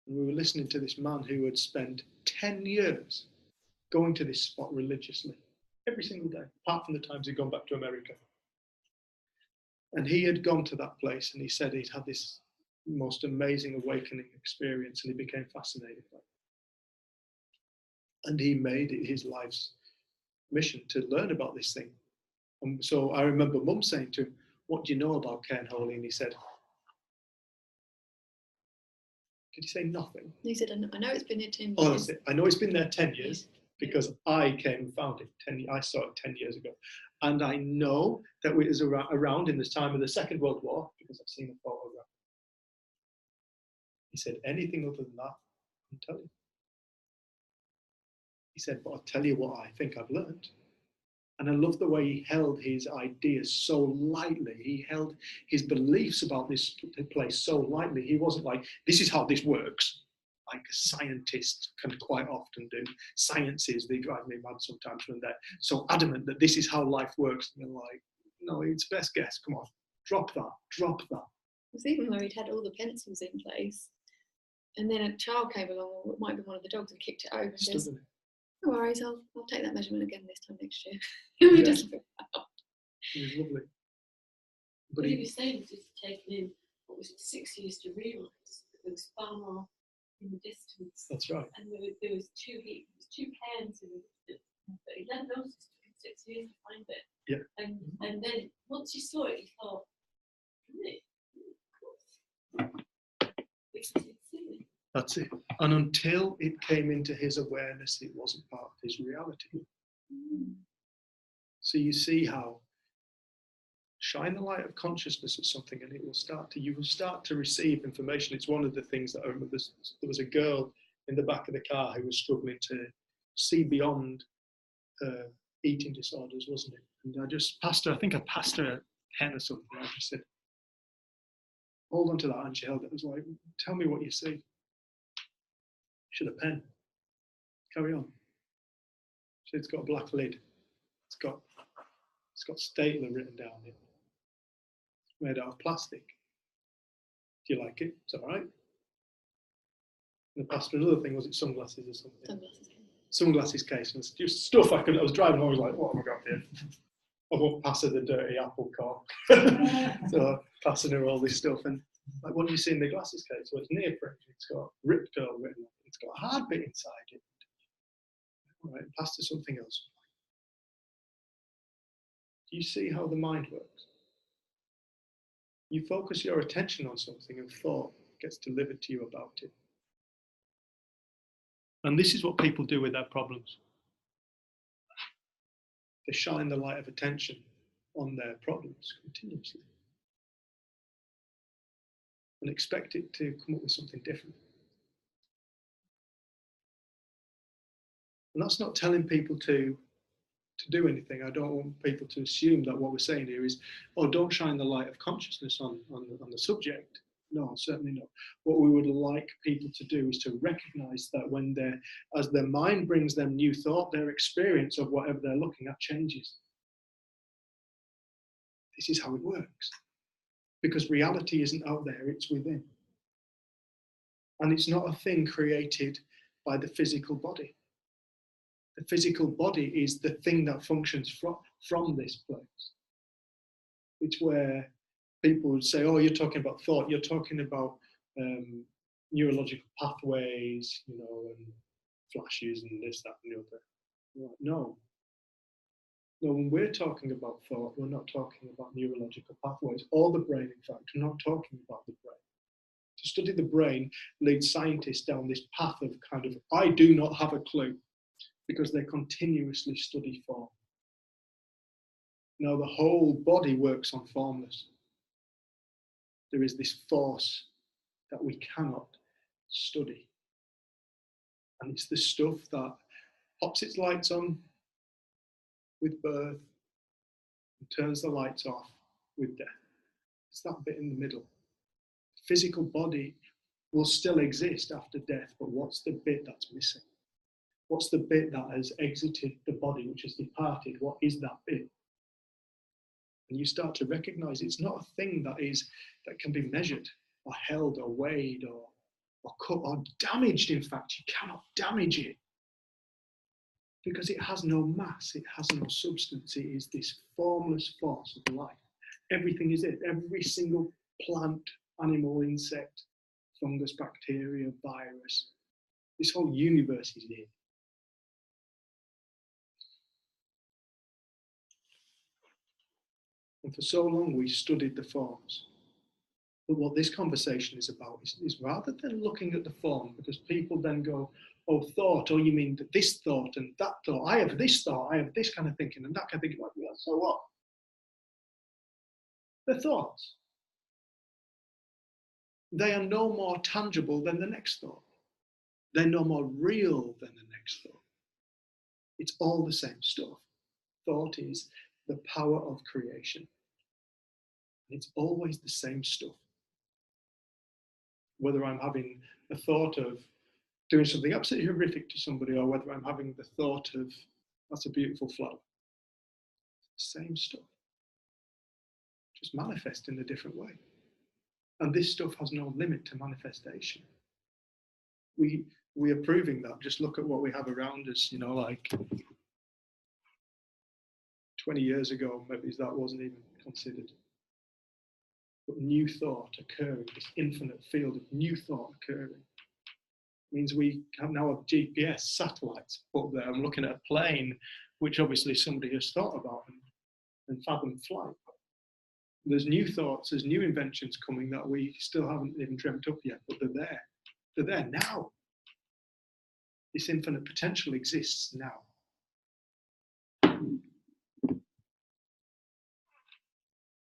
And we were listening to this man who had spent 10 years going to this spot religiously, every single day, apart from the times he'd gone back to America. And he had gone to that place, and he said he'd had this most amazing awakening experience, and he became fascinated by it. And he made it his life's mission to learn about this thing. And so I remember Mum saying to him, "What do you know about Cairn Holy?" And he said, did he say nothing? He said, "I know it's been here 10 years. Oh, I know it's been there 10 years because I came and found it. I saw it 10 years ago. And I know that it was around in the time of the Second World War because I've seen a photograph." He said, "Anything other than that, I'll tell you." He said, "But I'll tell you what I think I've learned." And I love the way he held his ideas so lightly. He held his beliefs about this place so lightly. He wasn't like, "This is how this works," like scientists can quite often do. Sciences, they drive me mad sometimes when they're so adamant that this is how life works. And you're like, "No, it's best guess. Come on, drop that. It was even though he'd had all the pencils in place. And then a child came along, or it might be one of the dogs, and kicked it over and says, "No worries, I'll take that measurement again this time next year." We just It was lovely. But he was saying it was taken in, what was it, 6 years to realise that there was far more in the distance. That's right. And there was two cairns in the distance. But he then noticed it took him 6 years to find it. Yeah. And then once you saw it, you thought, really? It's silly. That's it. And until it came into his awareness, it wasn't part of his reality. So you see how shine the light of consciousness at something and you will start to receive information. It's one of the things that I remember. There was a girl in the back of the car who was struggling to see beyond eating disorders, wasn't it? And I passed her a pen or something. I just said, "Hold on to that," and she held it. I was like, "Tell me what you see." She had a pen. Carry on. So it's got a black lid. It's got Stapler written down it. It's made out of plastic. Do you like it? It's all right. And I passed her another thing. Was it sunglasses or something? Sunglasses case. And it's just stuff I was driving home. I was like, "What have I got here?" I won't pass her the dirty Apple car. So passing her all this stuff. And like, "What do you see in the glasses case?" "Well, it's neoprene. It's got Rip Curl written on it. It's got a hard bit inside it." All right, pass to something else. Do you see how the mind works? You focus your attention on something and thought gets delivered to you about it. And this is what people do with their problems. They shine the light of attention on their problems continuously and expect it to come up with something different. And that's not telling people to do anything. I don't want people to assume that what we're saying here is, "Oh, don't shine the light of consciousness on the subject." No, certainly not. What we would like people to do is to recognize that as their mind brings them new thought, their experience of whatever they're looking at changes. This is how it works. Because reality isn't out there, it's within. And it's not a thing created by the physical body. The physical body is the thing that functions from this place. It's where people would say, oh, you're talking about thought, you're talking about neurological pathways, you know, and flashes and this, that, and the other. Like, no. No, when we're talking about thought, we're not talking about neurological pathways or the brain, in fact. We're not talking about the brain. To study the brain leads scientists down this path of kind of, I do not have a clue, because they continuously study form. Now, the whole body works on formless. There is this force that we cannot study. And it's the stuff that pops its lights on with birth and turns the lights off with death. It's that bit in the middle. The physical body will still exist after death, but what's the bit that's missing? What's the bit that has exited the body, which has departed? What is that bit? And you start to recognize it's not a thing that can be measured or held or weighed or cut or damaged. In fact, you cannot damage it because it has no mass, it has no substance. It is this formless force of life. Everything is it. Every single plant, animal, insect, fungus, bacteria, virus. This whole universe is it. And for so long we studied the forms. But what this conversation is about is rather than looking at the form, because people then go, oh, thought, oh, you mean this thought and that thought. I have this thought, I have this kind of thinking and that kind of thinking. Like, yeah, so what? They're thoughts. They are no more tangible than the next thought. They're no more real than the next thought. It's all the same stuff. Thought is the power of creation. It's always the same stuff. Whether I'm having a thought of doing something absolutely horrific to somebody, or whether I'm having the thought of, that's a beautiful flower. It's the same stuff, just manifest in a different way. And this stuff has no limit to manifestation. We are proving that. Just look at what we have around us, you know, like 20 years ago, maybe that wasn't even considered. But new thought occurring, this infinite field of new thought occurring, means we have now a GPS satellites up there. I'm looking at a plane, which obviously somebody has thought about and fathomed flight. There's new thoughts, there's new inventions coming that we still haven't even dreamt up yet, but they're there. They're there now. This infinite potential exists now.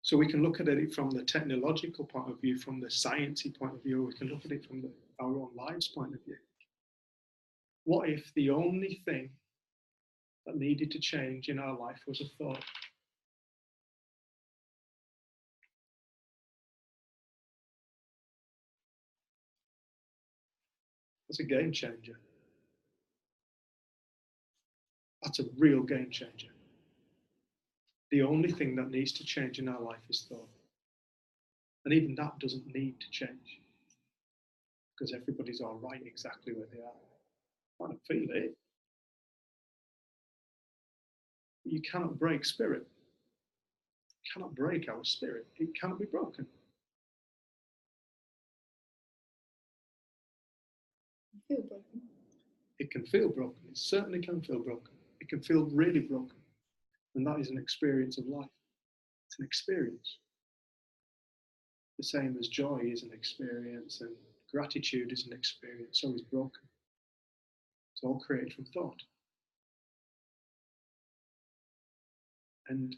So we can look at it from the technological point of view, from the sciencey point of view, we can look at it from our own lives point of view. What if the only thing that needed to change in our life was a thought? That's a game changer. That's a real game changer. The only thing that needs to change in our life is thought. And even that doesn't need to change because everybody's all right exactly where they are. I don't feel it. You cannot break spirit. You cannot break our spirit. It cannot be broken. Feel broken. It can feel broken. It certainly can feel broken. It can feel really broken. And that is an experience of life. It's an experience. The same as joy is an experience and gratitude is an experience, so is broken. It's all created from thought. And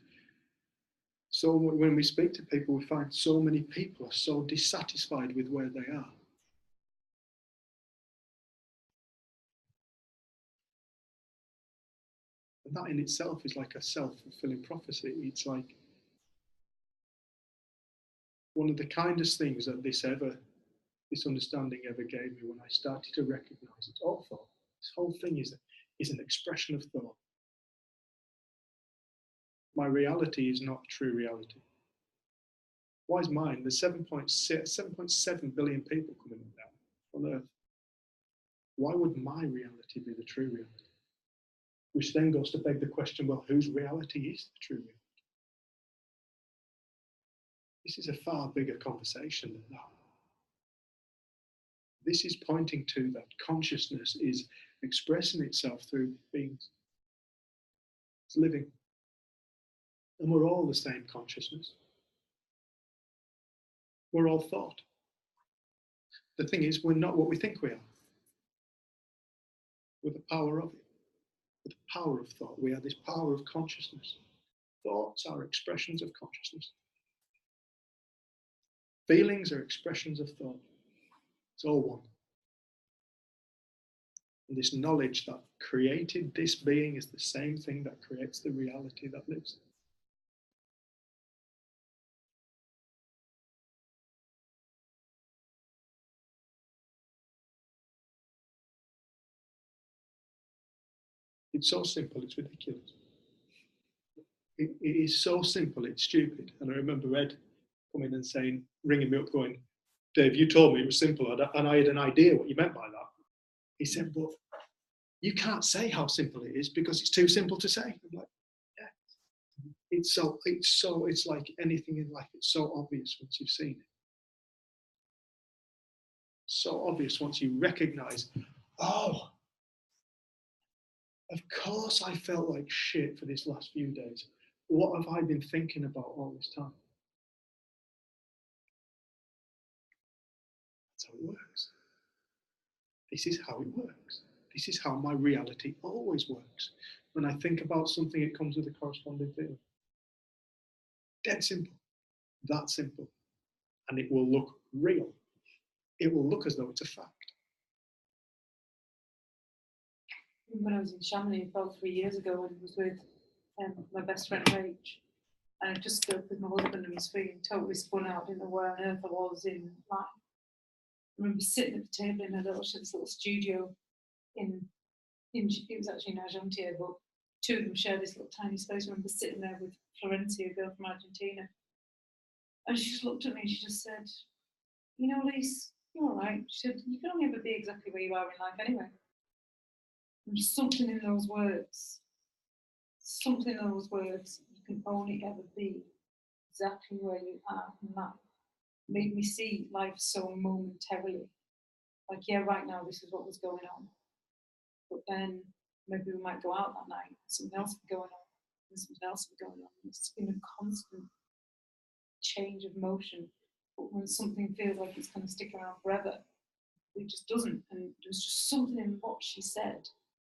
so when we speak to people, we find so many people are so dissatisfied with where they are. And that in itself is like a self-fulfilling prophecy. It's like one of the kindest things that this understanding ever gave me when I started to recognize it's all thought. This whole thing is an expression of thought. My reality is not true reality. Why is mine? There's 7.7 billion people coming down on Earth. Why would my reality be the true reality? Which then goes to beg the question, well, whose reality is the true reality? This is a far bigger conversation than that. This is pointing to that consciousness is expressing itself through beings. It's living. And we're all the same consciousness. We're all thought. The thing is, we're not what we think we are. With the power of it. With the power of thought. We have this power of consciousness. Thoughts are expressions of consciousness. Feelings are expressions of thought. It's all one. And this knowledge that created this being is the same thing that creates the reality that lives. It's so simple, it's ridiculous. It is so simple, it's stupid. And I remember Ed coming and saying, ringing me up going, Dave, you told me it was simple, and I had an idea what you meant by that. He said, but you can't say how simple it is because it's too simple to say. I'm like, yeah. It's like anything in life, it's so obvious once you've seen it. So obvious once you recognize, oh, of course I felt like shit for these last few days. What have I been thinking about all this time? That's how it works. This is how it works. This is how my reality always works. When I think about something, it comes with a corresponding feeling. Dead simple. That simple. And it will look real. It will look as though it's a fact. When I was in Chamonix about 3 years ago and was with my best friend Rach, and I just spoke with my husband and was feeling totally spun out, didn't know where on earth I was in life. I remember sitting at the table in this little studio in it was actually in Argentina, but two of them shared this little tiny space. I remember sitting there with Florencia, a girl from Argentina, and she just looked at me and she just said, you know, Lise, you're all right. She said, you can only ever be exactly where you are in life anyway. And something in those words, you can only ever be exactly where you are in life, made me see life so momentarily. Like, yeah, right now this is what was going on. But then maybe we might go out that night, something else will be going on, and something else will be going on. It's been a constant change of motion. But when something feels like it's going to stick around forever, it just doesn't. And there was just something in what she said.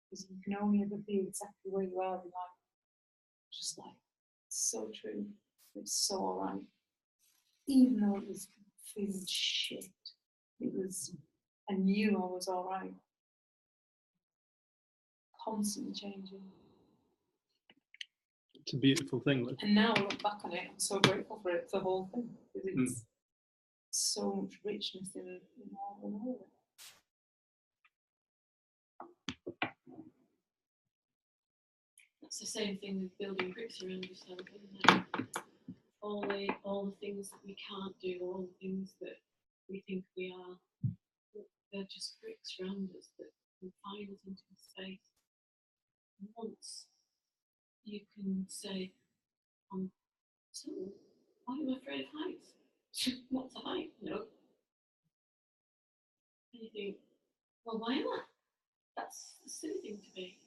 Because you can only ever be exactly where you are in life. Just like, it's so true. It's so alright. Even though it was feeling shit, I knew I was alright. Constantly changing. It's a beautiful thing. Look. And now I look back on it, I'm so grateful for it, the whole thing. Because it's so much richness in all of it. That's the same thing with building bricks around yourself, isn't it? All the things that we can't do, all the things that we think we are, they're just bricks around us that confine us into space. And once you can say, so, why am I afraid of heights? What's a height? No. And you think, well, why am I? That's the silly thing to be.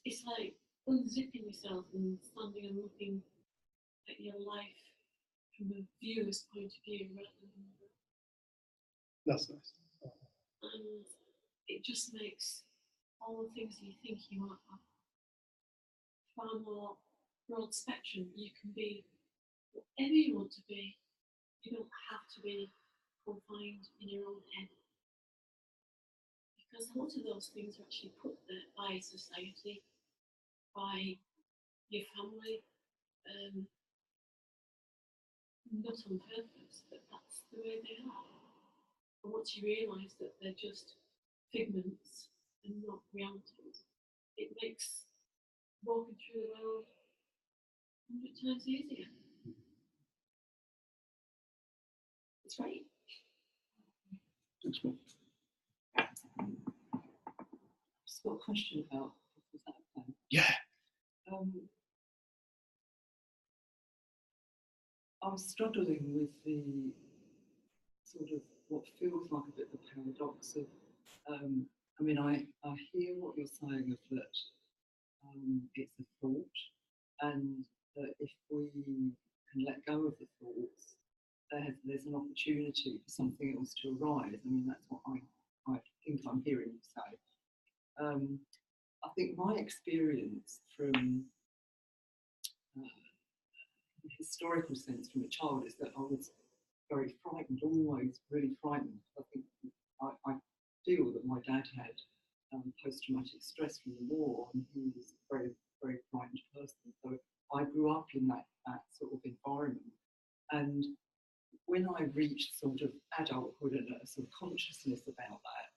It's like unzipping yourself and standing and looking at your life from a viewer's point of view rather than. That's nice. And it just makes all the things you think you are far more broad spectrum. You can be whatever you want to be. You don't have to be confined in your own head. Because a lot of those things are actually put there by society, by your family, not on purpose, but that's the way they are. And once you realise that they're just figments and not realities, it makes walking through the world 100 times easier. It's right. Excellent. Just got a question about, was that okay? Yeah. I I'm struggling with the sort of what feels like a bit of a paradox of, I mean, I hear what you're saying of that it's a thought, and that if we can let go of the thoughts, there's an opportunity for something else to arise. I mean, that's what I think I'm hearing you say. I think my experience from the historical sense from a child is that I was very frightened, always really frightened. I think I feel that my dad had post-traumatic stress from the war, and he was a very, very frightened person. So I grew up in that sort of environment. And when I reached sort of adulthood and a sort of consciousness about that,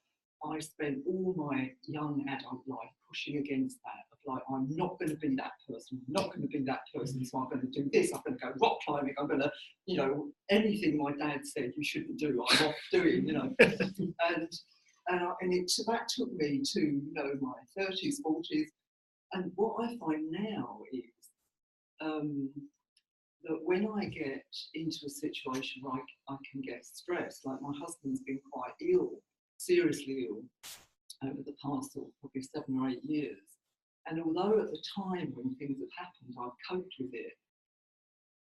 I spent all my young adult life pushing against that, of like, I'm not going to be that person, I'm not going to be that person, so I'm going to do this, I'm going to go rock climbing, I'm going to, you know, anything my dad said you shouldn't do, I'm off doing, you know. That took me to, you know, my 30s, 40s, and what I find now is that when I get into a situation where I can get stressed, like my husband's been quite ill, seriously ill, over the past sort of probably 7 or 8 years. And although at the time when things have happened, I've coped with it,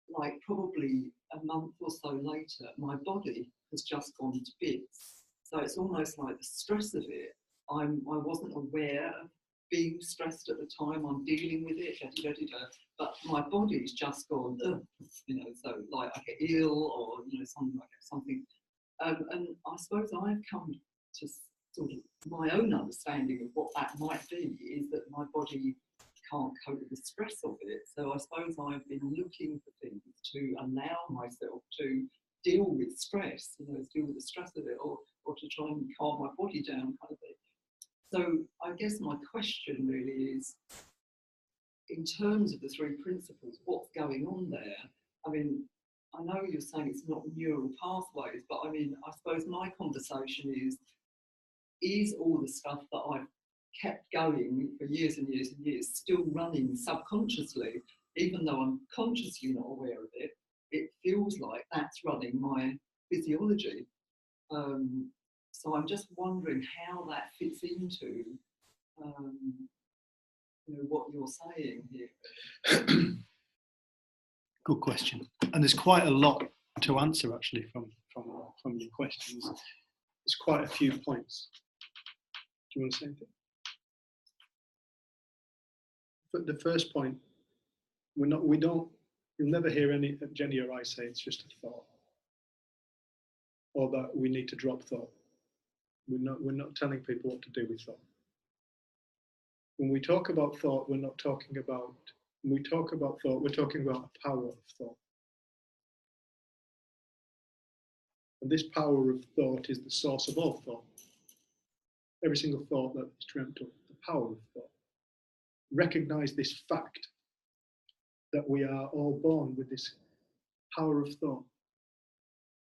like probably a month or so later, my body has just gone to bits. So it's almost like the stress of it, I wasn't aware of being stressed at the time, I'm dealing with it, but my body's just gone, you know, so like I get ill or, you know, something like that, something. And I suppose I've come to sort of my own understanding of what that might be is that my body can't cope with the stress of it. So I suppose I've been looking for things to allow myself to deal with stress, you know, deal with the stress of it, or to try and calm my body down, kind of thing. So I guess my question really is, in terms of the 3 principles, what's going on there? I mean, I know you're saying it's not neural pathways, but I mean, I suppose my conversation is all the stuff that I've kept going for years and years and years still running subconsciously, even though I'm consciously not aware of it, it feels like that's running my physiology. So I'm just wondering how that fits into you know, what you're saying here. Good question. And there's quite a lot to answer actually from your questions. There's quite a few points. Do you want to say anything? But the first point, you'll never hear Jenny or I say it's just a thought, or that we need to drop thought. We're not telling people what to do with thought. When we talk about thought, when we talk about thought, we're talking about the power of thought. And this power of thought is the source of all thought. Every single thought that is dreamt of, the power of thought. Recognize this fact that we are all born with this power of thought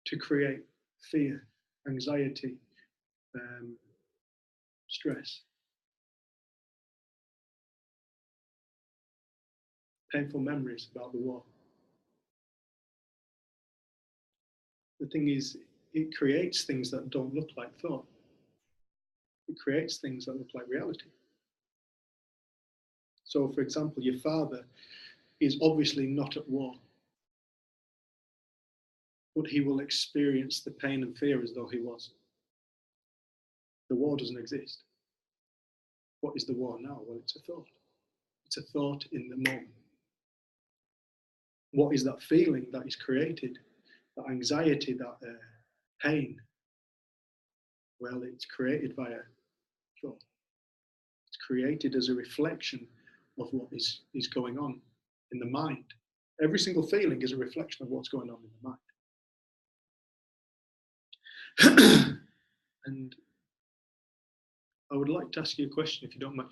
to create fear, anxiety, stress, painful memories about the war. The thing is, it creates things that don't look like thought. It creates things that look like reality. So, for example, your father is obviously not at war, but he will experience the pain and fear as though he was. The war doesn't exist. What is the war now? Well, it's a thought. It's a thought in the moment. What is that feeling that is created? That anxiety, that pain? Well, it's created by a thought. It's created as a reflection of what is going on in the mind. Every single feeling is a reflection of what's going on in the mind. And I would like to ask you a question, if you don't mind.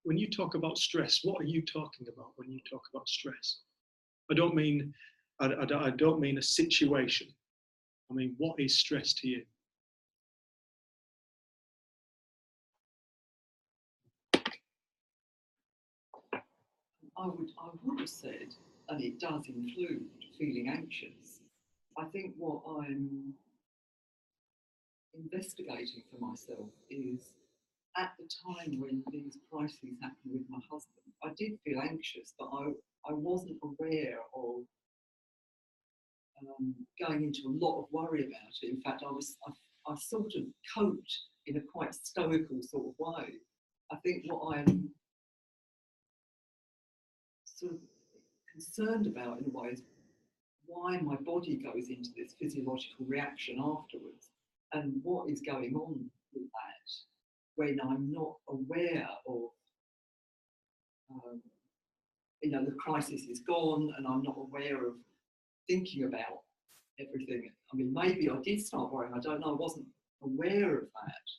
When you talk about stress, what are you talking about when you talk about stress? I don't mean a situation. I mean, what is stress to you? I would have said and it does include feeling anxious. I think what I'm investigating for myself is, at the time when these crises happened with my husband, I did feel anxious, but I wasn't aware of going into a lot of worry about it. In fact, I sort of coped in a quite stoical sort of way. I think what I'm sort of concerned about in a way is why my body goes into this physiological reaction afterwards, and what is going on with that when I'm not aware of, the crisis is gone and I'm not aware of thinking about everything. I mean, maybe I did start worrying, I don't know, I wasn't aware of that.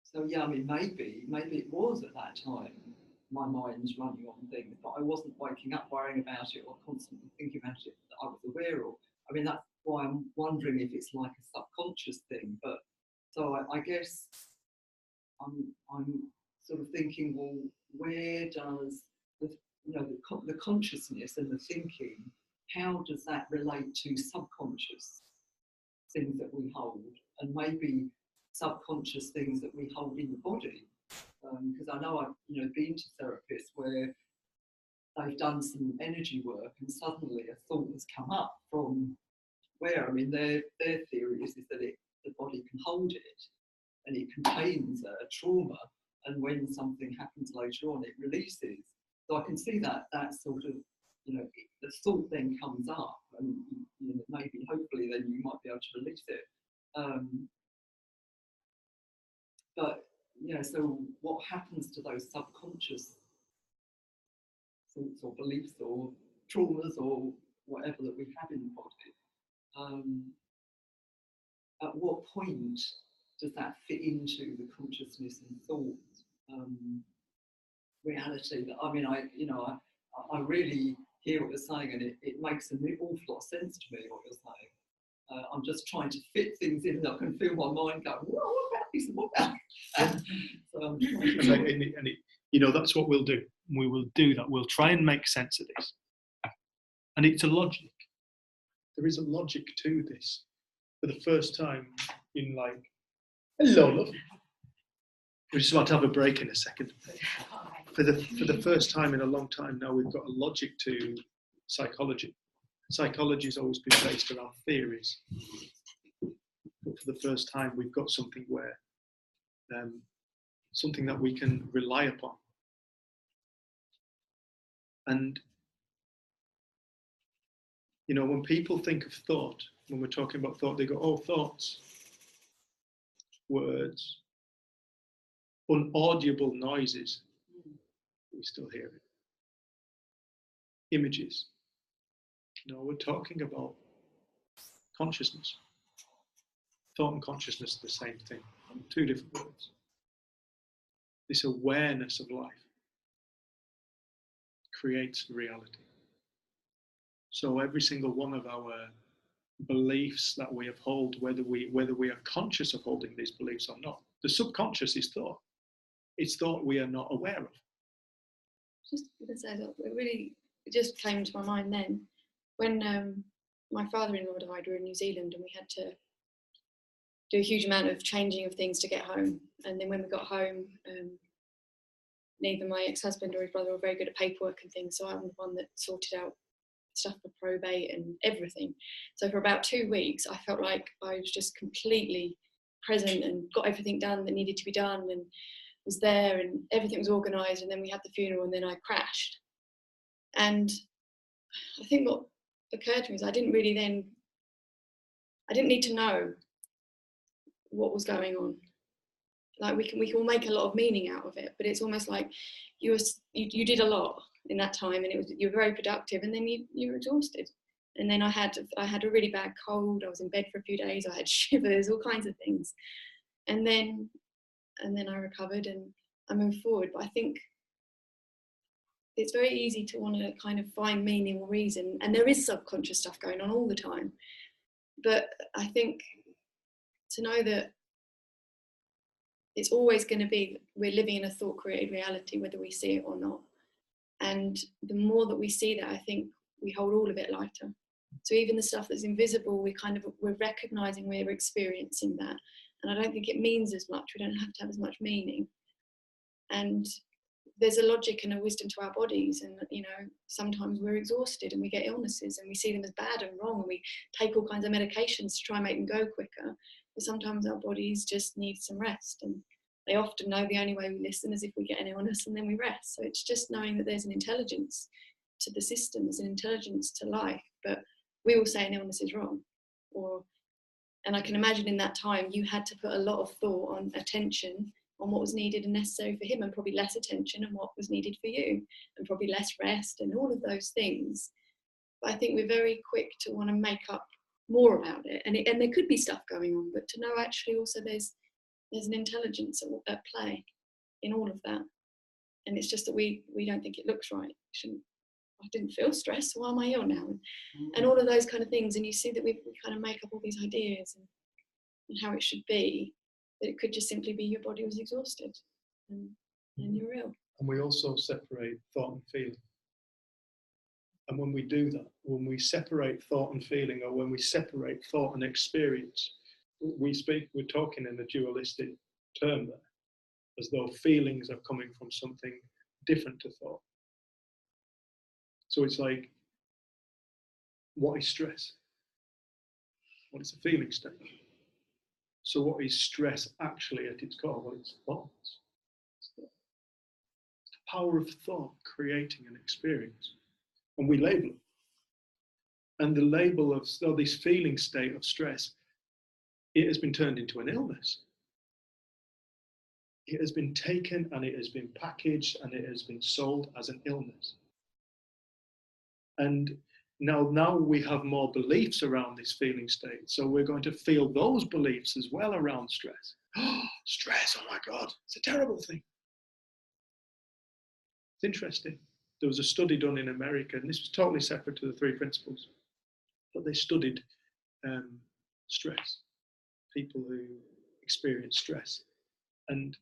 So yeah, I mean, maybe it was at that time my mind's running on things, but I wasn't waking up worrying about it or constantly thinking about it that I was aware of. I mean, that's why I'm wondering if it's like a subconscious thing. But so I guess I'm sort of thinking, well, where does the consciousness and the thinking, how does that relate to subconscious things that we hold, and maybe subconscious things that we hold in the body? Because I know I've been to therapists where they've done some energy work and suddenly a thought has come up from where, I mean, their theory is that the body can hold it and it contains a trauma, and when something happens later on, it releases. So I can see that sort of, the thought then comes up, and maybe hopefully then you might be able to release it. But so what happens to those subconscious thoughts or beliefs or traumas or whatever that we have in the body? At what point does that fit into the consciousness and thought reality? That, I mean, I really hear what you're saying, and it makes an awful lot of sense to me what you're saying. I'm just trying to fit things in, and I can feel my mind going, what about this? What about that? So that's what we'll do. We will do that. We'll try and make sense of this. And it's a logic. There is a logic to this. For the first time in hello, love. We're just about to have a break in a second. For the first time in a long time now, we've got a logic to psychology. Psychology has always been based around theories. But for the first time, we've got something where, something that we can rely upon. And, when people think of thought, when we're talking about thought, they go, oh, thoughts, words, unaudible noises. We still hear it. Images. No, we're talking about consciousness. Thought and consciousness are the same thing, two different words. This awareness of life creates reality. So every single one of our beliefs that we uphold, whether we are conscious of holding these beliefs or not, the subconscious is thought. It's thought we are not aware of. Just to say that it just came to my mind then when my father-in-law died. We were in New Zealand and we had to do a huge amount of changing of things to get home. And then when we got home, neither my ex-husband or his brother were very good at paperwork and things, so I'm the one that sorted out stuff for probate and everything. So for about 2 weeks, I felt like I was just completely present and got everything done that needed to be done and was there and everything was organised, and then we had the funeral and then I crashed. And I think what occurred to me is I didn't need to know what was going on. Like we can all make a lot of meaning out of it, but it's almost like you did a lot in that time, and you were very productive, and then you were exhausted. And then I had a really bad cold. I was in bed for a few days. I had shivers, all kinds of things. And then I recovered and I moved forward. But I think it's very easy to want to kind of find meaning or reason, and there is subconscious stuff going on all the time. But I think to know that it's always going to be, we're living in a thought created reality, whether we see it or not. And the more that we see that, I think we hold all of it lighter. So even the stuff that's invisible, we're recognizing we're experiencing that. And I don't think it means as much. We don't have to have as much meaning. And there's a logic and a wisdom to our bodies. And, you know, sometimes we're exhausted and we get illnesses and we see them as bad and wrong. And we take all kinds of medications to try and make them go quicker. But sometimes our bodies just need some rest. And they often know the only way we listen is if we get an illness and then we rest. So it's just knowing that there's an intelligence to the system, there's an intelligence to life. But we all say an illness is wrong. And I can imagine in that time you had to put a lot of thought on attention on what was needed and necessary for him, and probably less attention on what was needed for you, and probably less rest and all of those things. But I think we're very quick to want to make up more about it. And there could be stuff going on, but to know actually also there's an intelligence at play in all of that. And it's just that we don't think it looks right. I didn't feel stressed, so why am I ill now? And all of those kind of things. And you see that we kind of make up all these ideas and how it should be, that it could just simply be your body was exhausted and you're ill. And we also separate thought and feeling. And when we do that, when we separate thought and feeling, or when we separate thought and experience, we're talking in a dualistic term there, as though feelings are coming from something different to thought. So it's like, what is stress? What is a feeling state? So what is stress actually at its core? Well, it's thoughts. It's the power of thought creating an experience. And we label it. And the label of this feeling state of stress, it has been turned into an illness. It has been taken and it has been packaged and it has been sold as an illness. And now we have more beliefs around this feeling state. So we're going to feel those beliefs as well around stress. Oh, stress, oh my God, it's a terrible thing. It's interesting. There was a study done in America, and this was totally separate to the three principles, but they studied stress, people who experience stress. And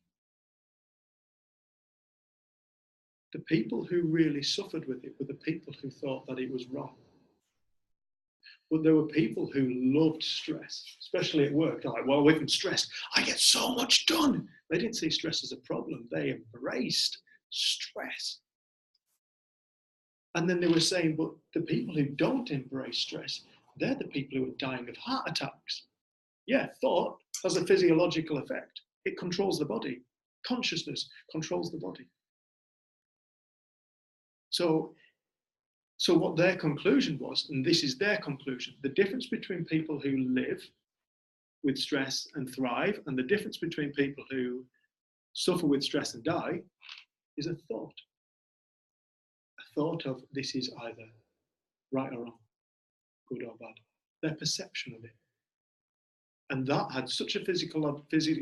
the people who really suffered with it were the people who thought that it was wrong. But there were people who loved stress, especially at work. They're like, well, if I'm stressed, I get so much done. They didn't see stress as a problem. They embraced stress. And then they were saying, but the people who don't embrace stress, they're the people who are dying of heart attacks. Yeah, thought has a physiological effect. It controls the body. Consciousness controls the body. So what their conclusion was, and this is their conclusion, the difference between people who live with stress and thrive, and the difference between people who suffer with stress and die, is a thought. A thought of this is either right or wrong, good or bad. Their perception of it. And that had such a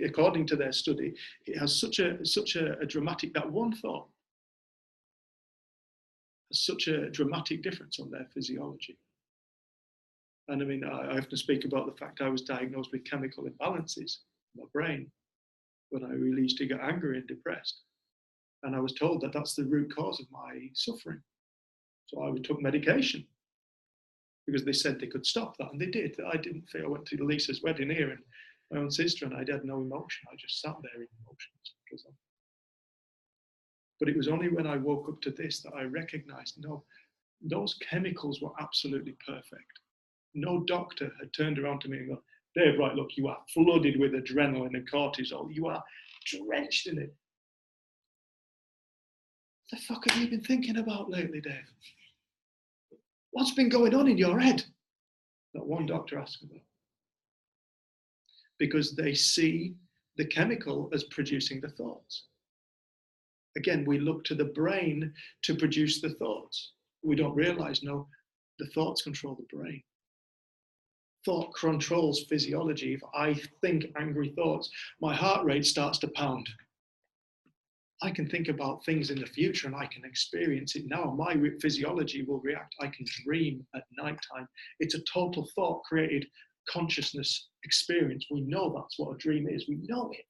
according to their study, it has such a dramatic, that one thought, such a dramatic difference on their physiology. And I mean, I often speak about the fact I was diagnosed with chemical imbalances in my brain when I really used to get angry and depressed. And I was told that that's the root cause of my suffering. So I took medication because they said they could stop that, and they did. I didn't feel. I went to Lisa's wedding here, and my own sister, and I had no emotion. I just sat there in emotions. But it was only when I woke up to this that I recognized, no, those chemicals were absolutely perfect. No doctor had turned around to me and gone, Dave, right, look, you are flooded with adrenaline and cortisol. You are drenched in it. What the fuck have you been thinking about lately, Dave? What's been going on in your head? Not one doctor asked me that. Because they see the chemical as producing the thoughts. Again, we look to the brain to produce the thoughts. We don't realize, no, the thoughts control the brain. Thought controls physiology. If I think angry thoughts, my heart rate starts to pound. I can think about things in the future and I can experience it now. My physiology will react. I can dream at nighttime. It's a total thought created consciousness experience. We know that's what a dream is. We know it.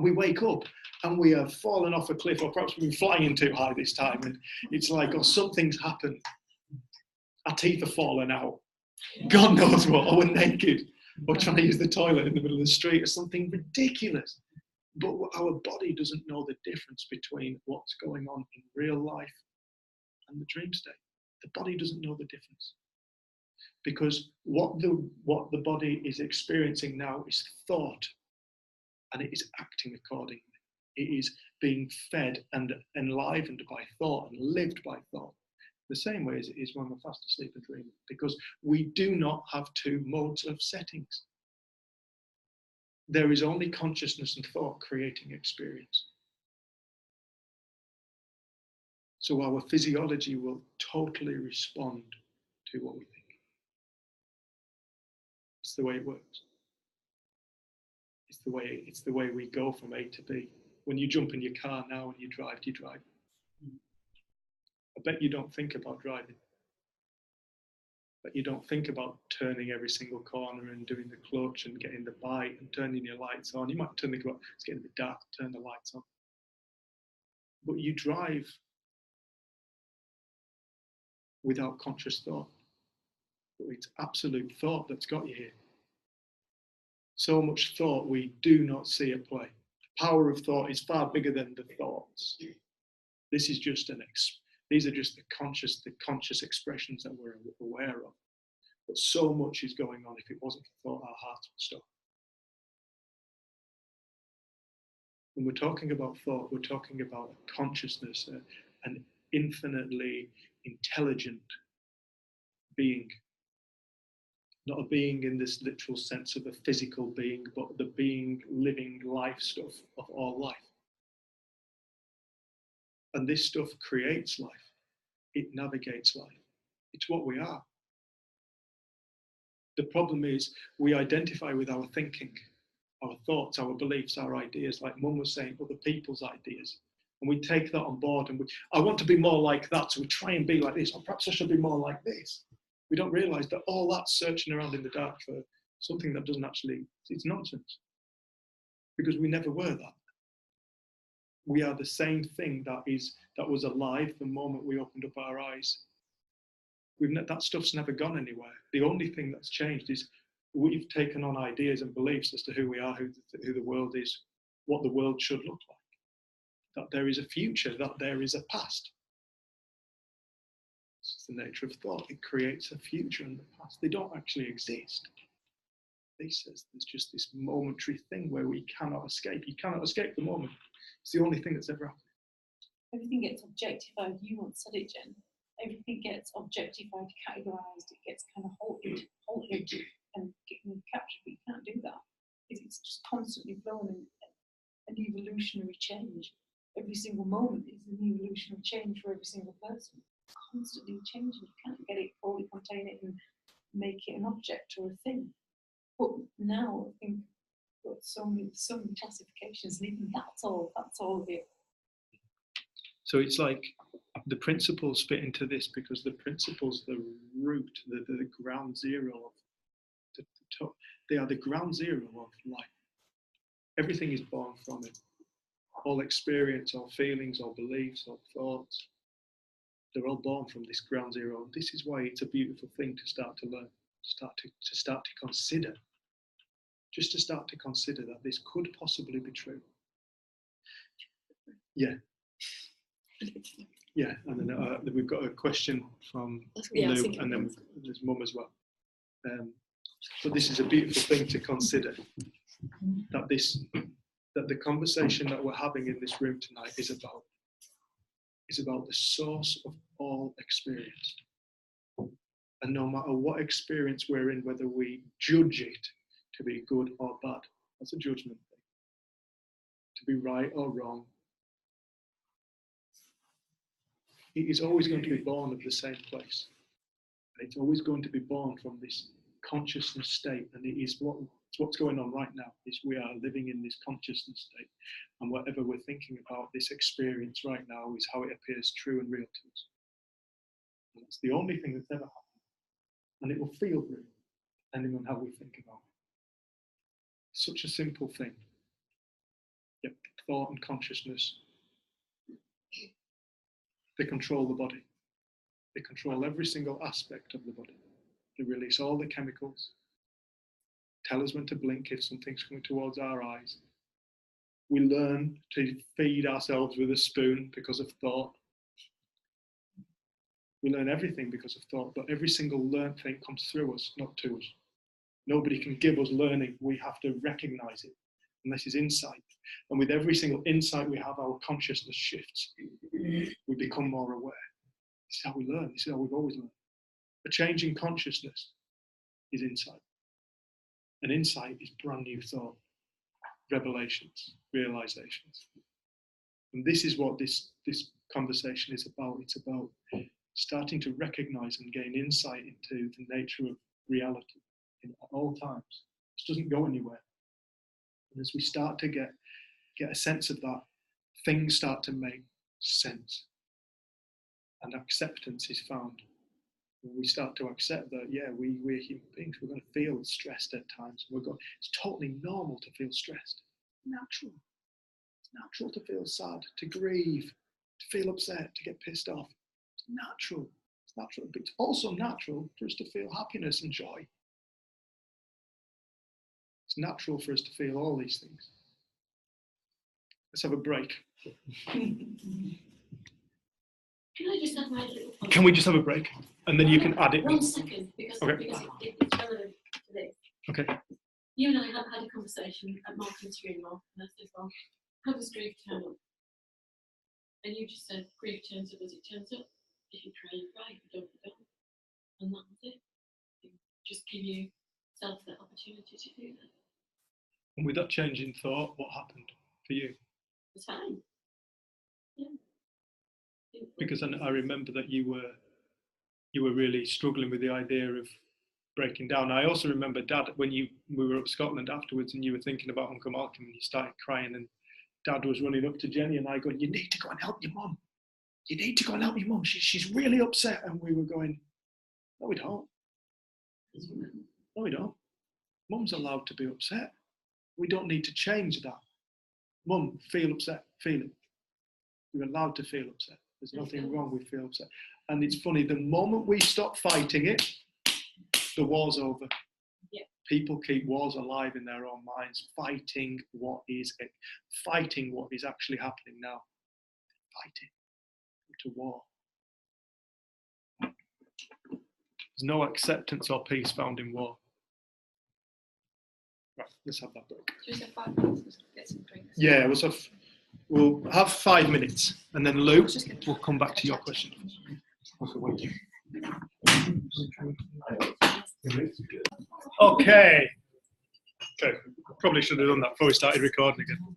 And we wake up and we have fallen off a cliff, or perhaps we've been flying too high this time, and it's like, oh, something's happened. Our teeth are falling out. God knows what, or we're naked, or trying to use the toilet in the middle of the street, or something ridiculous. But our body doesn't know the difference between what's going on in real life and the dream state. The body doesn't know the difference. Because what the body is experiencing now is thought, and it is acting accordingly. It is being fed and enlivened by thought and lived by thought, the same way as it is when we're fast asleep and dreaming, because we do not have two modes of settings. There is only consciousness and thought creating experience. So our physiology will totally respond to what we think. It's the way it works. It's the way we go from A to B. When you jump in your car now and you drive, do you drive? I bet you don't think about driving. But you don't think about turning every single corner and doing the clutch and getting the bite and turning your lights on. You might think about, it's getting a bit dark, turn the lights on. But you drive without conscious thought. It's absolute thought that's got you here. So much thought we do not see at play. The power of thought is far bigger than the thoughts. This is just these are just the conscious expressions that we're aware of. But so much is going on. If it wasn't for thought, our hearts would stop. When we're talking about thought, we're talking about consciousness, an infinitely intelligent being. Not a being in this literal sense of a physical being, but the being living life stuff of all life. And this stuff creates life. It navigates life. It's what we are. The problem is we identify with our thinking, our thoughts, our beliefs, our ideas, like Mum was saying, other people's ideas. And we take that on board and I want to be more like that, so we try and be like this, or perhaps I should be more like this. We don't realise that all that's searching around in the dark for something that doesn't actually, it's nonsense. Because we never were that. We are the same thing that was alive the moment we opened up our eyes. That stuff's never gone anywhere. The only thing that's changed is we've taken on ideas and beliefs as to who we are, who the world is, what the world should look like. That there is a future, that there is a past. It's the nature of thought. It creates a future and the past. They don't actually exist. They says there's just this momentary thing where we cannot escape. You cannot escape the moment. It's the only thing that's ever happened. Everything gets objectified. You once said it, Jen. Everything gets objectified, categorized. It gets kind of halted and captured. But you can't do that. It's just constantly flowing an evolutionary change. Every single moment is an evolutionary change for every single person. Constantly changing. You can't get it, fully contain it, and make it an object or a thing. But now I think we've got so many classifications, and even that's all of it. So it's like the principles fit into this because the principles, the root, the ground zero of the top, they are the ground zero of life. Everything is born from it. All experience, all feelings, all beliefs, all thoughts, they're all born from this ground zero. This is why it's a beautiful thing to start to learn, to start to consider. Just to start to consider that this could possibly be true. Yeah. Yeah, and then we've got a question from Lou, and then there's Mum as well. But this is a beautiful thing to consider, that the conversation that we're having in this room tonight is about the source of all experience. And no matter what experience we're in, whether we judge it to be good or bad, that's a judgment thing. To be right or wrong, it is always going to be born of the same place. It's always going to be born from this consciousness state, and it is what's going on right now. Is we are living in this consciousness state, and whatever we're thinking about this experience right now is how it appears true and real to us. And it's the only thing that's ever happened, and it will feel real depending on how we think about it. It's such a simple thing. Yep, thought and consciousness, they control the body. They control every single aspect of the body. They release all the chemicals, tell us when to blink if something's coming towards our eyes. We learn to feed ourselves with a spoon because of thought. We learn everything because of thought, but every single learned thing comes through us, not to us. Nobody can give us learning. We have to recognize it. And this is insight. And with every single insight we have, our consciousness shifts. We become more aware. This is how we learn. This is how we've always learned. A change in consciousness is insight. And insight is brand new thought, revelations, realizations. And this is what this conversation is about. It's about starting to recognize and gain insight into the nature of reality at all times. This doesn't go anywhere. And as we start to get a sense of that, things start to make sense. And acceptance is found. When we start to accept that, yeah, we're human beings, we're going to feel stressed at times. It's totally normal to feel stressed. Natural. It's natural to feel sad, to grieve, to feel upset, to get pissed off. It's natural. It's natural. But it's also natural for us to feel happiness and joy. It's natural for us to feel all these things. Let's have a break. Can I just have my little point? Can we just have a break? And then you can add it. 1 second, because Okay. it's relevant to this. Okay. You and I have had a conversation at Martin's funeral, and I said, well, how does grief turn up? And you just said, grief turns up as it turns up. If you cry, you cry. If you don't, you don't. And that was it. Just give yourself the opportunity to do that. And with that change in thought, what happened for you? It's fine. Yeah. Because I remember that you were really struggling with the idea of breaking down. I also remember, Dad, when we were up Scotland afterwards and you were thinking about Uncle Malcolm and you started crying, and Dad was running up to Jenny and I going, you need to go and help your mum. You need to go and help your mum. She's really upset. And we were going, no, we don't. No, we don't. Mum's allowed to be upset. We don't need to change that. Mum, feel upset, feel it. You're allowed to feel upset. There's nothing wrong with feeling upset. And it's funny, the moment we stop fighting it, the war's over. Yeah. People keep wars alive in their own minds, fighting what is actually happening now. Fighting to war. There's no acceptance or peace found in war. Right, let's have that break. Just have 5 minutes to get some drinks. Yeah, we'll have 5 minutes, and then Lou, we'll come back to your question. Okay. Probably should have done that before we started recording again.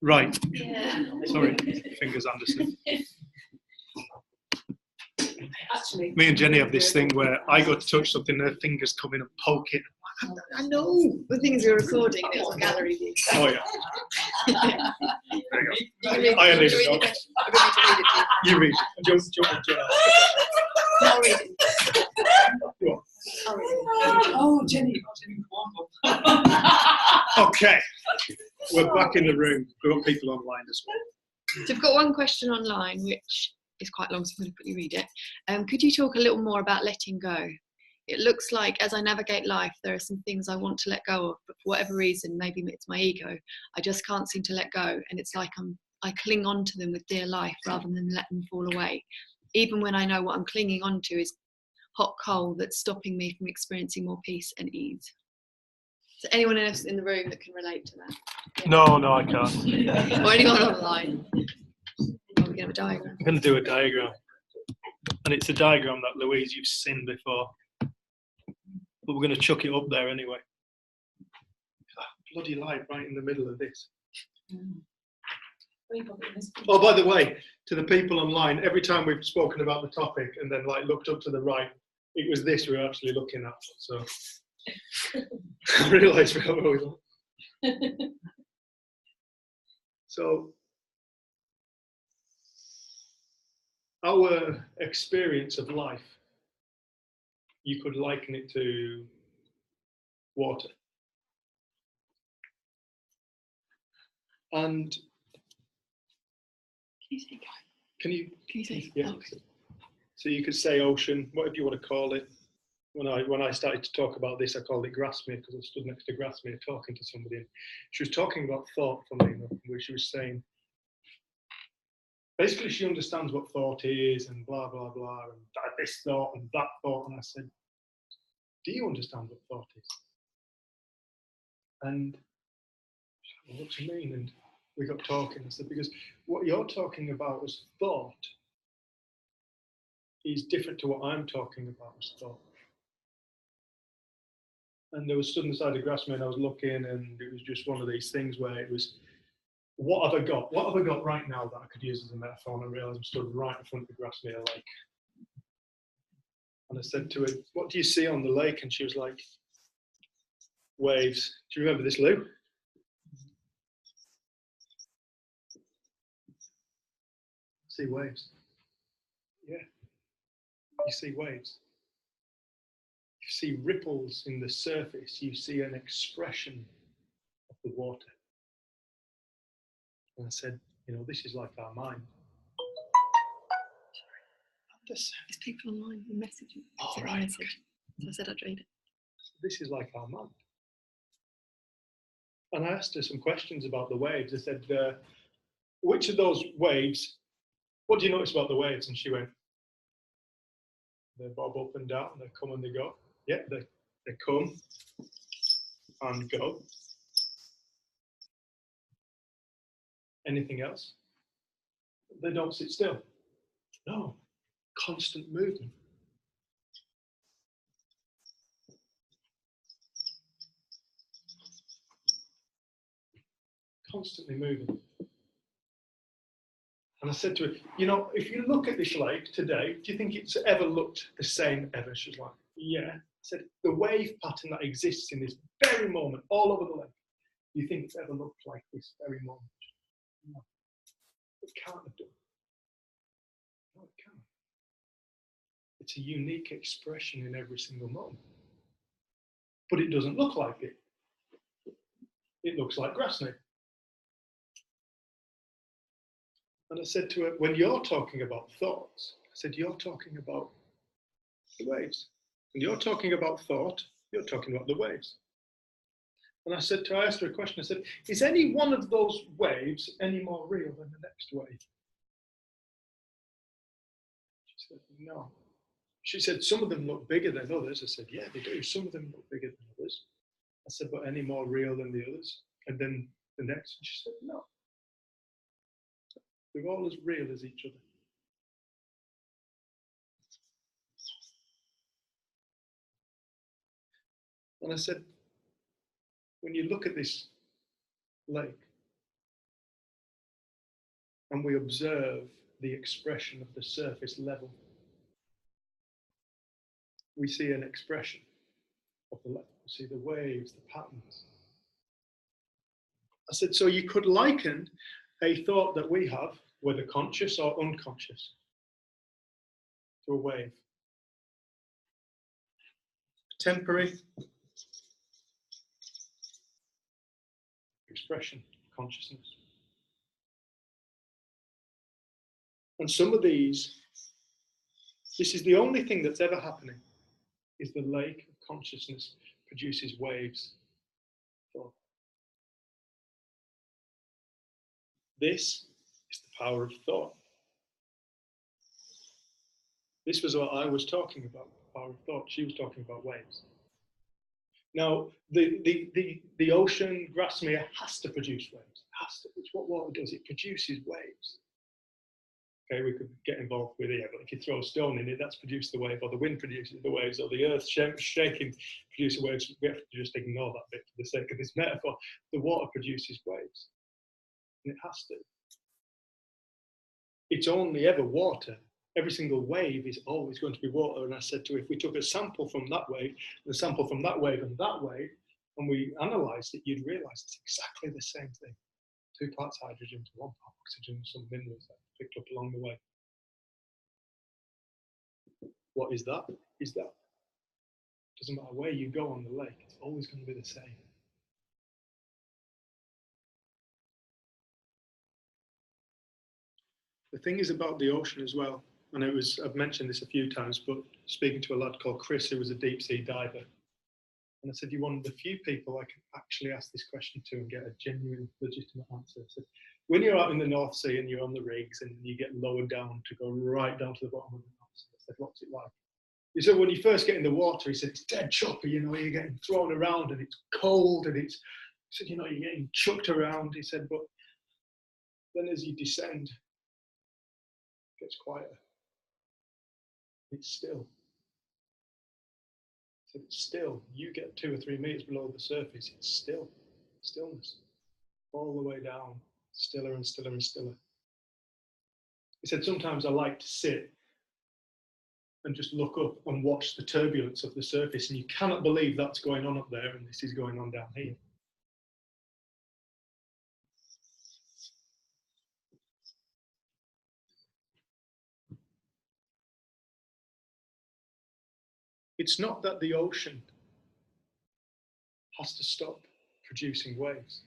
Right. Yeah. Sorry, fingers Anderson. Actually, Me and Jenny have this thing where I go to touch something, her fingers come in and poke it. I know. The things you're recording, and it was a gallery view. Oh yeah. You can read, I you only can read know. it. I'm going to read it to you. You read. Jump. No, I'll read it. Go on. I'll read it. Oh, Jenny. Okay. We're back in the room. We've got people online as well. So I've got one question online, which is quite long, so I'm going to quickly read it. Could you talk a little more about letting go? It looks like as I navigate life, there are some things I want to let go of, but for whatever reason, maybe it's my ego, I just can't seem to let go. And it's like I cling on to them with dear life rather than let them fall away. Even when I know what I'm clinging on to is hot coal that's stopping me from experiencing more peace and ease. So anyone else in the room that can relate to that? No, I can't. Or anyone online? Oh, we're going to have a diagram. I'm going to do a diagram. And it's a diagram that, Louise, you've seen before. But we're going to chuck it up there anyway. Bloody light right in the middle of this. Oh, by the way, to the people online, every time we've spoken about the topic and then looked up to the right, it was this we were actually looking at. So I realised where we were. So our experience of life, you could liken it to water. And Can you say go? can you say yeah. oh. So you could say ocean, whatever you want to call it. When I started to talk about this, I called it Grassmere because I stood next to Grassmere talking to somebody. And she was talking about thought, funnily enough, where she was saying, basically she understands what thought is and blah, blah, blah, and this thought and that thought. And I said, do you understand what thought is? And she said, well, what do you mean? And we got talking. I said, because what you're talking about as thought is different to what I'm talking about as thought. And there was stood inside the Grassmere and I was looking, and it was just one of these things where it was, what have I got? What have I got right now that I could use as a metaphor? And I realised I'm stood right in front of the Grassmere lake. And I said to her, what do you see on the lake? And she was like, waves. Do you remember this, Lou? See waves. Yeah. You see waves. You see ripples in the surface. You see an expression of the water. And I said, this is like our mind. There's people online who message me. Oh, right. So I said I'd read it. This is like our mind. And I asked her some questions about the waves. I said, which of those waves, what do you notice about the waves? And she went, they bob up and down, they come and they go. Yeah, they come and go. Anything else? They don't sit still. No, constant movement. Constantly moving. And I said to her, if you look at this lake today, do you think it's ever looked the same ever? She was like, yeah. I said, the wave pattern that exists in this very moment, all over the lake, do you think it's ever looked like this very moment? No. It can't have done. No, it can't. It's a unique expression in every single moment. But it doesn't look like it. It looks like Grassmere. And I said to her, when you're talking about thoughts, I said, you're talking about the waves. When you're talking about thought, you're talking about the waves. And I asked her a question. I said, is any one of those waves any more real than the next wave? She said, no. She said, some of them look bigger than others. I said, yeah, they do. Some of them look bigger than others. I said, but any more real than the others? And then the next, and she said, no. They're all as real as each other. And I said, when you look at this lake and we observe the expression of the surface level, we see an expression of the lake. We see the waves, the patterns. I said, so you could liken a thought that we have, whether conscious or unconscious, to a wave. Temporary expression, consciousness. And some of these, this is the only thing that's ever happening, is the lake of consciousness produces waves. So this is the power of thought. This was what I was talking about, the power of thought. She was talking about waves. Now, the ocean, Grassmere, has to produce waves. Has to. It's what water does. It produces waves. Okay, we could get involved with it, but if you throw a stone in it, that's produced the wave, or the wind produces the waves, or the earth shaking produces waves. We have to just ignore that bit for the sake of this metaphor. The water produces waves, and it has to. It's only ever water. Every single wave is always going to be water. And I said to her, if we took a sample from that wave, and a sample from that wave, and we analysed it, you'd realise it's exactly the same thing. 2 parts hydrogen to 1 part oxygen, and some minerals that are picked up along the way. What is that? Is that? Doesn't matter where you go on the lake, it's always going to be the same. The thing is about the ocean as well, and I've mentioned this a few times, but speaking to a lad called Chris, who was a deep sea diver, and I said, you're one of the few people I can actually ask this question to and get a genuine, legitimate answer. I said, when you're out in the North Sea and you're on the rigs and you get lowered down to go right down to the bottom of the North Sea, I said, what's it like? He said, when you first get in the water, he said, it's dead choppy, you know, you're getting thrown around and it's cold and he said, you know, you're getting chucked around. He said, but then as you descend, it gets quieter. It's still. So it's still. You get 2 or 3 meters below the surface, it's still. Stillness. All the way down, stiller and stiller and stiller. He said, sometimes I like to sit and just look up and watch the turbulence of the surface, and you cannot believe that's going on up there and this is going on down here. It's not that the ocean has to stop producing waves.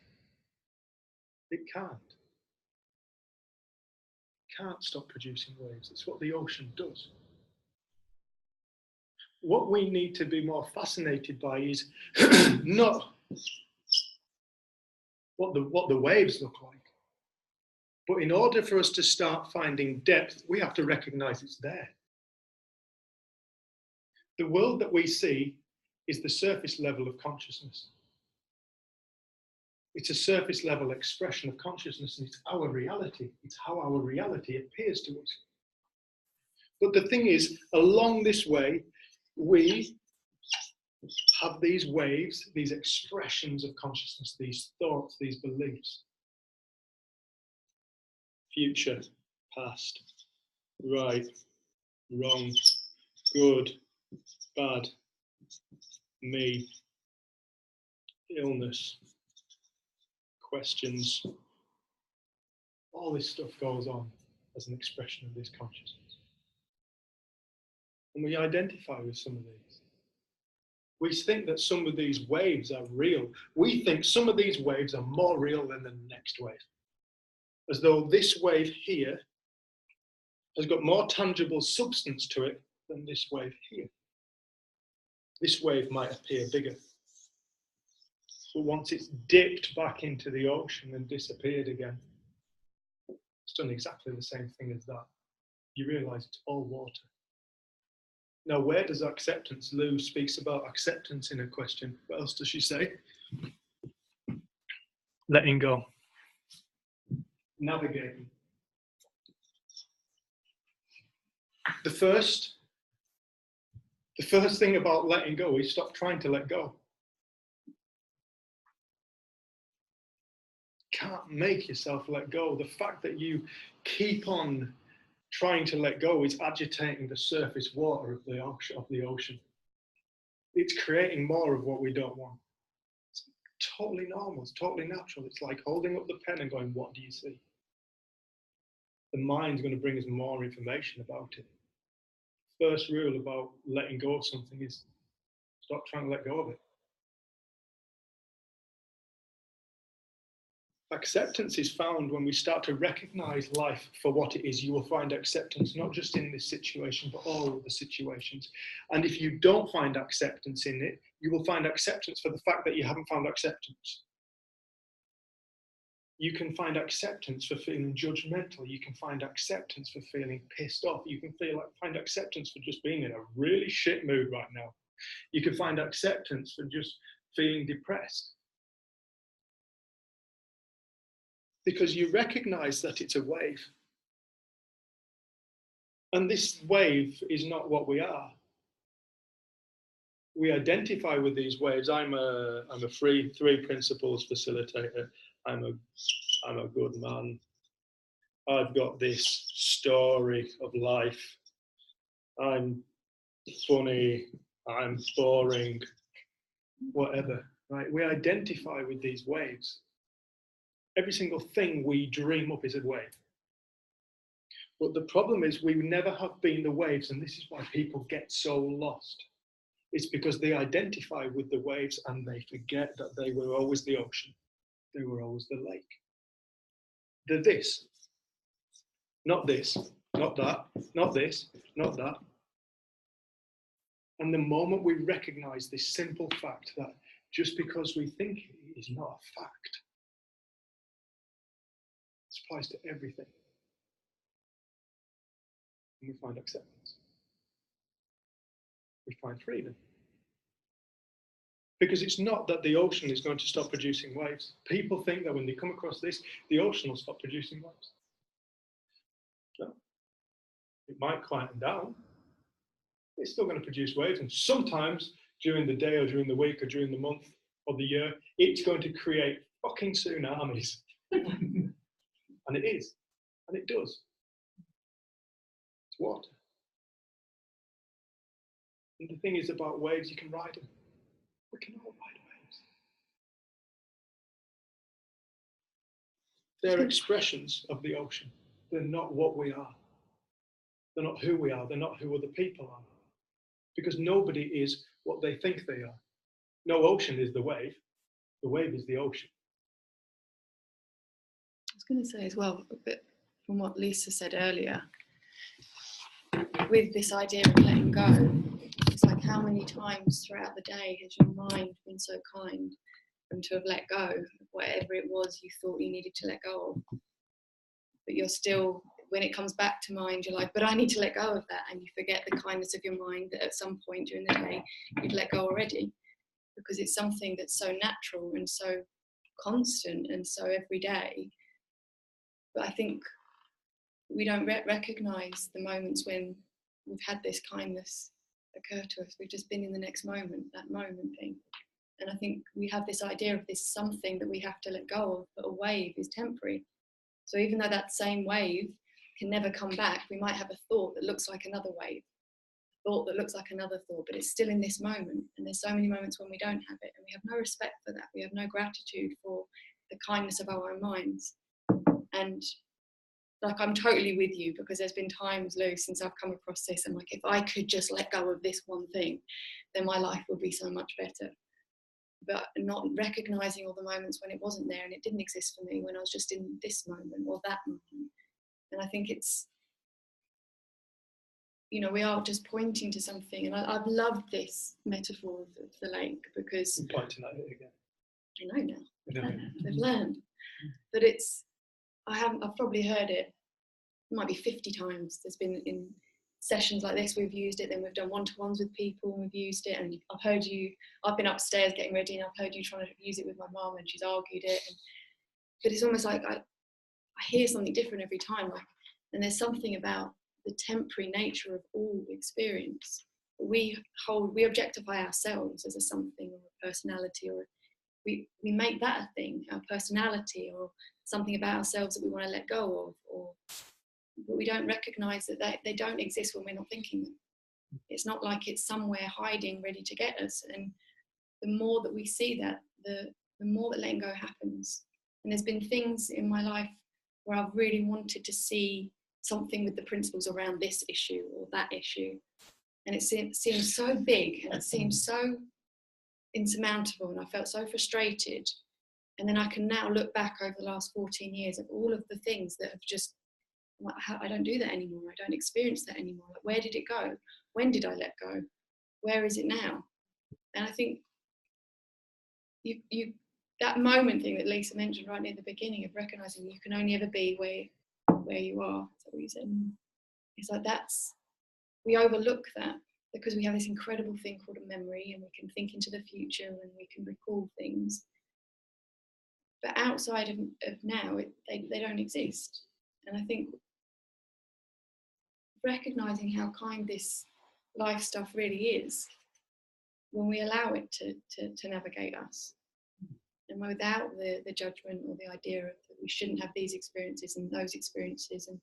It can't. It can't stop producing waves. It's what the ocean does. What we need to be more fascinated by is not what the waves look like, but in order for us to start finding depth, we have to recognize it's there. The world that we see is the surface level of consciousness. It's a surface level expression of consciousness, and it's our reality. It's how our reality appears to us. But the thing is, along this way, we have these waves, these expressions of consciousness, these thoughts, these beliefs. Future, past, right, wrong, good, bad, me, illness, questions. All this stuff goes on as an expression of this consciousness. And we identify with some of these. We think that some of these waves are real. We think some of these waves are more real than the next wave. As though this wave here has got more tangible substance to it than this wave here. This wave might appear bigger. But once it's dipped back into the ocean and disappeared again, it's done exactly the same thing as that. You realise it's all water. Now, where does acceptance? Lou speaks about acceptance in a question. What else does she say? Letting go. Navigating. The first thing about letting go is stop trying to let go. Can't make yourself let go. The fact that you keep on trying to let go is agitating the surface water of the ocean. It's creating more of what we don't want. It's totally normal. It's totally natural. It's like holding up the pen and going, what do you see? The mind's going to bring us more information about it. First rule about letting go of something is stop trying to let go of it. Acceptance is found when we start to recognize life for what it is. You will find acceptance not just in this situation, but all of the situations. And if you don't find acceptance in it, you will find acceptance for the fact that you haven't found acceptance. You can find acceptance for feeling judgmental. You can find acceptance for feeling pissed off. You can find acceptance for just being in a really shit mood right now. You can find acceptance for just feeling depressed. Because you recognize that it's a wave. And this wave is not what we are. We identify with these waves. I'm a three principles facilitator. I'm a good man. I've got this story of life. I'm funny. I'm boring. Whatever, right? We identify with these waves. Every single thing we dream up is a wave. But the problem is we never have been the waves, and this is why people get so lost. It's because they identify with the waves and they forget that they were always the ocean. They were always the lake. They're this. Not this, not that, not this, not that. And the moment we recognize this simple fact that just because we think it is not a fact, this applies to everything. And we find acceptance. We find freedom. Because it's not that the ocean is going to stop producing waves. People think that when they come across this, the ocean will stop producing waves. No. It might quieten down. It's still going to produce waves. And sometimes during the day or during the week or during the month or the year, it's going to create fucking tsunamis. And it is. And it does. It's water. And the thing is about waves, you can ride them. We can all ride waves. They're expressions of the ocean. They're not what we are. They're not who we are. They're not who other people are. Because nobody is what they think they are. No ocean is the wave. The wave is the ocean. I was going to say as well, a bit from what Lisa said earlier, with this idea of letting go, it's like how many times throughout the day has your mind been so kind and to have let go of whatever it was you thought you needed to let go of. But you're still, when it comes back to mind, you're like, but I need to let go of that. And you forget the kindness of your mind that at some point during the day you'd let go already, because it's something that's so natural and so constant and so everyday. But I think we don't recognize the moments when we've had this kindness occur to us. We've just been in the next moment, that moment thing. And I think we have this idea of this something that we have to let go of, but a wave is temporary. So even though that same wave can never come back, we might have a thought that looks like another wave, a thought that looks like another thought, but it's still in this moment. And there's so many moments when we don't have it, and we have no respect for that. We have no gratitude for the kindness of our own minds. And like, I'm totally with you, because there's been times, Lou, since I've come across this, I'm like, if I could just let go of this one thing, then my life would be so much better. But not recognizing all the moments when it wasn't there and it didn't exist for me, when I was just in this moment or that moment. And I think it's, you know, we are just pointing to something. And I've loved this metaphor of the lake, because I'm pointing at it again. I know now. Yeah. They've learned. But it's, I've probably heard it might be 50 times. There's been in sessions like this, we've used it, then we've done one-to-ones with people and we've used it, and I've heard you, I've been upstairs getting ready and I've heard you trying to use it with my mum and she's argued it, but it's almost like I hear something different every time, like, and there's something about the temporary nature of all experience. We objectify ourselves as a something or a personality, or we make that a thing, our personality, or something about ourselves that we want to let go of, but we don't recognize that they don't exist when we're not thinking them. It's not like it's somewhere hiding, ready to get us. And the more that we see that, the more that letting go happens. And there's been things in my life where I've really wanted to see something with the principles around this issue or that issue. And it seems so big and it seems so insurmountable, and I felt so frustrated. And then I can now look back over the last 14 years of all of the things that have just, I don't do that anymore. I don't experience that anymore. Like, where did it go? When did I let go? Where is it now? And I think you that moment thing that Lisa mentioned right near the beginning, of recognizing you can only ever be where you are. Is that what you said? It's like we overlook that because we have this incredible thing called a memory, and we can think into the future and we can recall things. But outside of now, they don't exist. And I think recognizing how kind this life stuff really is, when we allow it to navigate us, and without the judgment or the idea that we shouldn't have these experiences and those experiences. And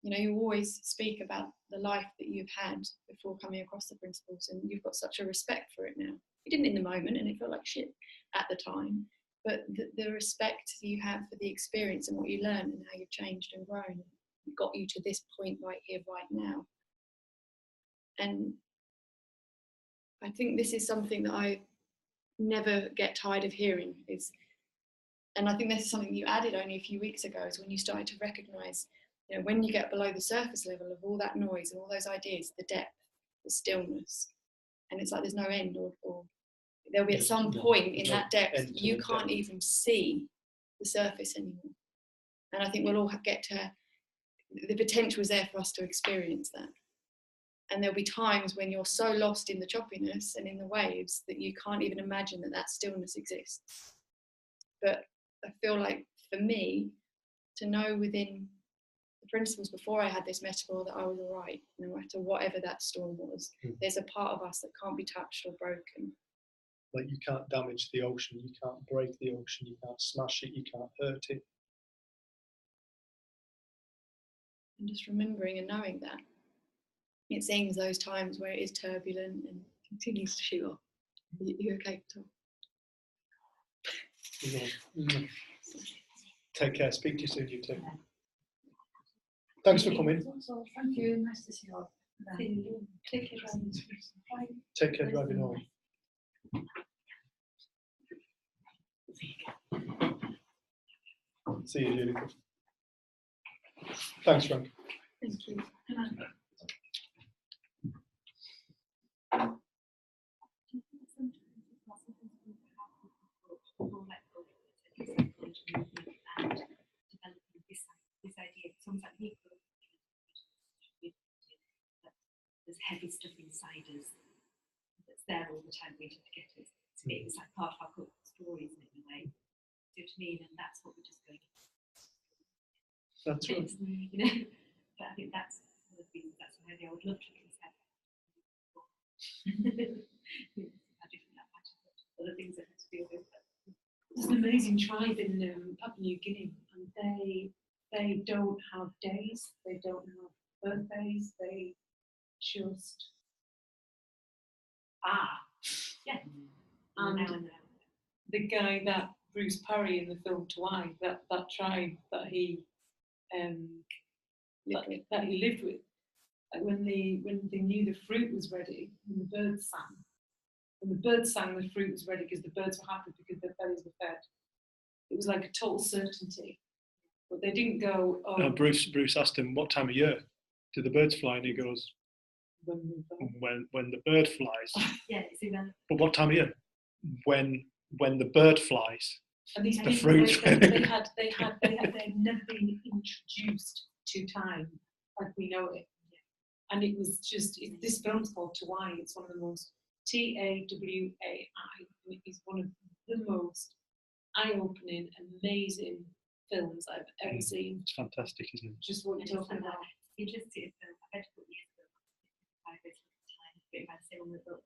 you know, you always speak about the life that you've had before coming across the principles, and you've got such a respect for it now. You didn't in the moment, and it felt like shit at the time, but the respect you have for the experience and what you learned and how you've changed and grown got you to this point right here, right now. And I think this is something that I never get tired of hearing, and I think this is something you added only a few weeks ago, is when you started to recognize You know, when you get below the surface level of all that noise and all those ideas, the depth, the stillness, and it's like there's no end, or there'll be at some point in that depth you can't even see the surface anymore. And I think we'll all get to, the potential is there for us to experience that. And there'll be times when you're so lost in the choppiness and in the waves that you can't even imagine that that stillness exists. But I feel like for me, to know within the principles before I had this metaphor that I was all right, no matter whatever that storm was, there's a part of us that can't be touched or broken. Like you can't damage the ocean, you can't break the ocean, you can't smash it, you can't hurt it. And just remembering and knowing that. It seems those times where it is turbulent and continues to shoot off. You're okay, Tom? Take care, speak to you soon, you too. Thanks for coming. Thank you, nice to see you all. Take care. Take care driving home. See you, Julie. Thanks, Frank. Thank you. This idea, it's almost like there's heavy stuff inside us that's there all the time waiting to get us. It's like part of our stories in a way. Do you know what I mean? And that's what we're just going. That's right. You know, but I think that's one of the things. That's an idea I would love to accept. How different that matters. Other things that have to deal with. There's an amazing tribe in Papua New Guinea, and they don't have days, they don't have birthdays, they just Yeah. And the guy that Bruce Parry in the film Tawai, that tribe that he that he lived with, when they knew the fruit was ready, when the birds sang. When the birds sang, the fruit was ready because the birds were happy because their bellies were fed. It was like a total certainty. But they didn't go, oh. Bruce asked him, what time of year do the birds fly? And he goes, when the bird flies. Yeah, but what time of year? When the bird flies. And these the people, fruit's they had never been introduced to time like we know it. And it was just, this film's called Tawai. It's one of the most Tawai. It is one of the most eye-opening, amazing films I've ever seen. It's fantastic, isn't it? Just what you're talking about. Interesting. I read a book years ago. I read time, but I say on the book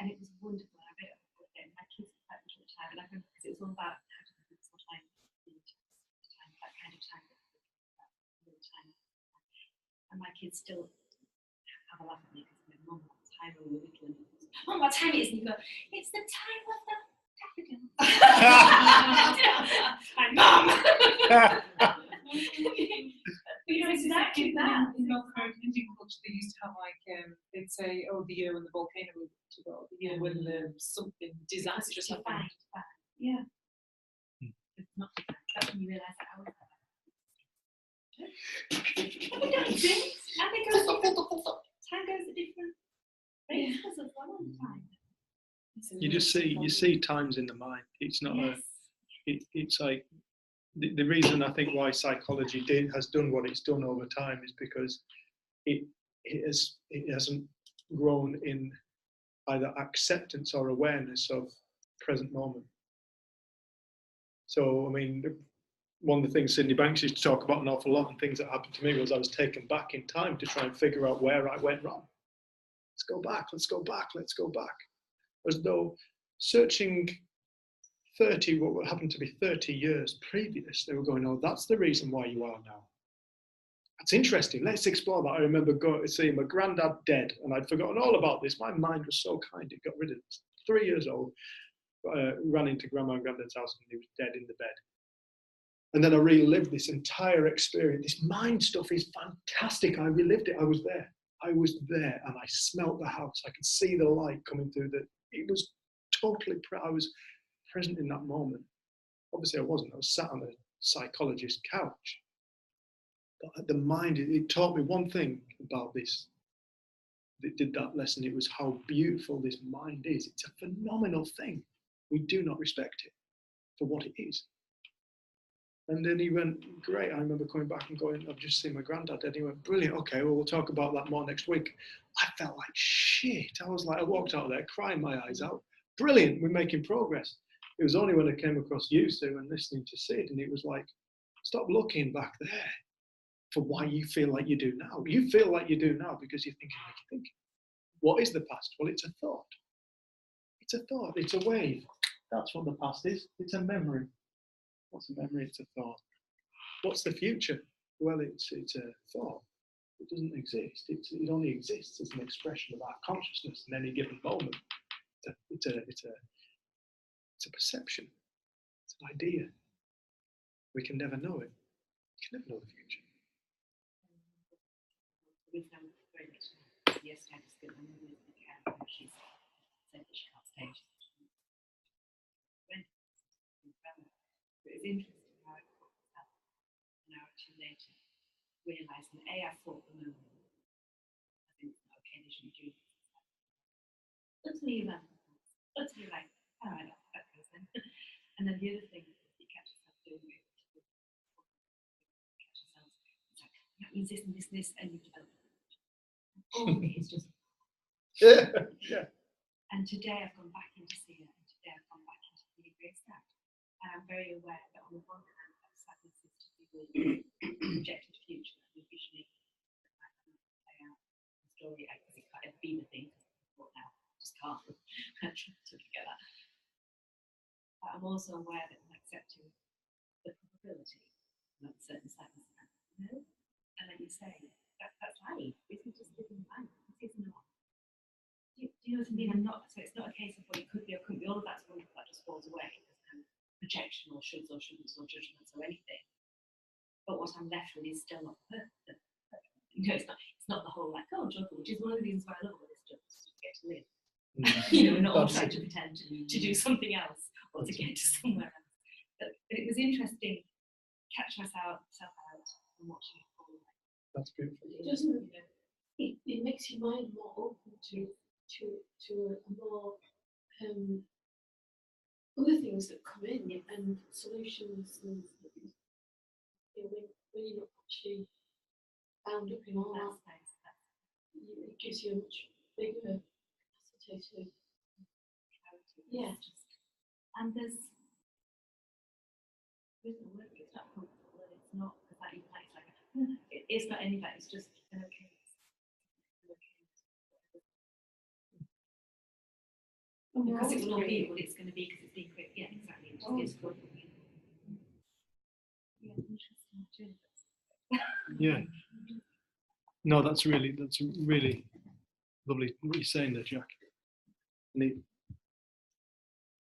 and it was wonderful. I read it and my kids were quite much time, and I remember because it was all about how to put some time, that kind of time, and my kids still have a laugh at me because my mum, what time when we were little, and Mum, what time it is? And you go, it's the time of the daffodils. My mum. You know, it's exactly that. In North American Indian culture, they used to have like, they'd say, oh, the year when the volcano was to go, the year when the something disastrous happened. Yeah. It's not that's when you realise that I was like, we don't think. I think time goes at different rates as well all the time. You see times in the mind. It's not it's like the reason I think why psychology has done what it's done over time is because it hasn't grown in either acceptance or awareness of present moment. So I mean, one of the things Sydney Banks used to talk about an awful lot, and things that happened to me was I was taken back in time to try and figure out where I went wrong. Let's go back. As though searching 30, what happened to be 30 years previous, they were going, oh, that's the reason why you are now. That's interesting. Let's explore that. I remember seeing my granddad dead, and I'd forgotten all about this. My mind was so kind, it got rid of it. 3 years old, ran into grandma and granddad's house, and he was dead in the bed. And then I relived this entire experience. This mind stuff is fantastic. I relived it. I was there, and I smelt the house. I could see the light coming through. It was totally. I was present in that moment. Obviously, I wasn't. I was sat on a psychologist couch. But the mind, it taught me one thing about this. That did that lesson. It was how beautiful this mind is. It's a phenomenal thing. We do not respect it for what it is. And then he went, great. I remember coming back and going, I've just seen my granddad. And he went, brilliant. Okay, well, we'll talk about that more next week. I felt like shit. I was like, I walked out of there crying my eyes out. Brilliant. We're making progress. It was only when I came across you, Sue, and listening to Sid, and it was like, stop looking back there for why you feel like you do now. You feel like you do now because you're thinking like you're thinking. What is the past? Well, it's a thought. It's a thought. It's a wave. That's what the past is. It's a memory. What's a memory? It's a thought. What's the future? Well, it's a thought. It doesn't exist. It only exists as an expression of our consciousness in any given moment. It's a perception. It's an idea. We can never know it. We can never know the future. Yesterday, I was going to move the cat. She said that she can't stay. But it's interesting how it pops up an hour or two later, realising A, I thought the moment, I think it's not okay, they shouldn't do this. Until you learn, until you're like, all right, that goes then. And then the other thing that you catch yourself doing it, catch yourself, it's like, that means this and this and this, and you develop. All of it is just. Yeah. And today I've gone back into seeing it, and today I've gone back into the embrace that. And I'm very aware that on the one hand, that sadness is to do with projected future, and envisioning that play out the story, because it can't ever be the thing, because I thought now, just can't. I try to forget that. But I'm also aware that I'm accepting the probability of certain sadness. No? And like you say, that's life. This is just living life. This is not. Do you know what I mean? I'm not. So it's not a case of what it could be or couldn't be. All of that's wonderful. That just falls away. There's no projection or shoulds or shouldn'ts or judgments or anything. But what I'm left with is still not perfect. You know, it's not the whole like, oh, joyful, which is one of the reasons why I love all this stuff. Is to get to live. You know, we're not all trying to pretend to do something else or to get to somewhere else. But it was interesting. Catch myself out and watching it fall away. That's beautiful. It doesn't, you know, it makes your mind more open to a more other things that come in and solutions, and you know, when you're not actually bound up in all that space, it gives you a much bigger capacity to clarity. Yeah. And there's no word, it's not comfortable, and it's not because that even like it's not any of that, it's just an okay. Because it will all be what it's going to be because it's being quick. Yeah, exactly. It just gets good. Yeah, interesting too. Yeah. No, that's really lovely what you're saying there, Jack. And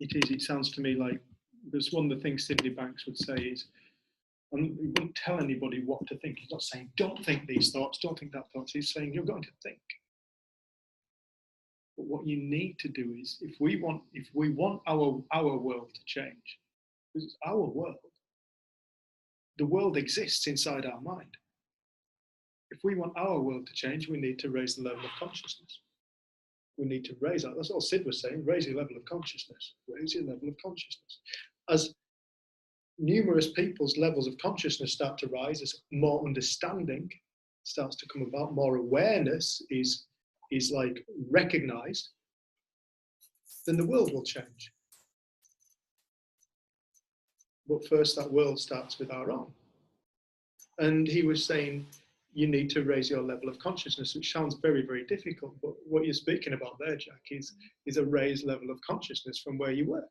it sounds to me like there's one of the things Sydney Banks would say is, and he wouldn't tell anybody what to think. He's not saying, don't think these thoughts, don't think that thoughts. He's saying, you're going to think. But what you need to do is, if we want our world to change, because it's our world, the world exists inside our mind. If we want our world to change, we need to raise the level of consciousness. We need to raise that. That's all Sid was saying, raise your level of consciousness. Raise your level of consciousness. As numerous people's levels of consciousness start to rise, as more understanding starts to come about, more awareness is like recognized, then the world will change. But first, that world starts with our own. And he was saying, you need to raise your level of consciousness, which sounds very, very difficult. But what you're speaking about there, Jack, is a raised level of consciousness from where you were.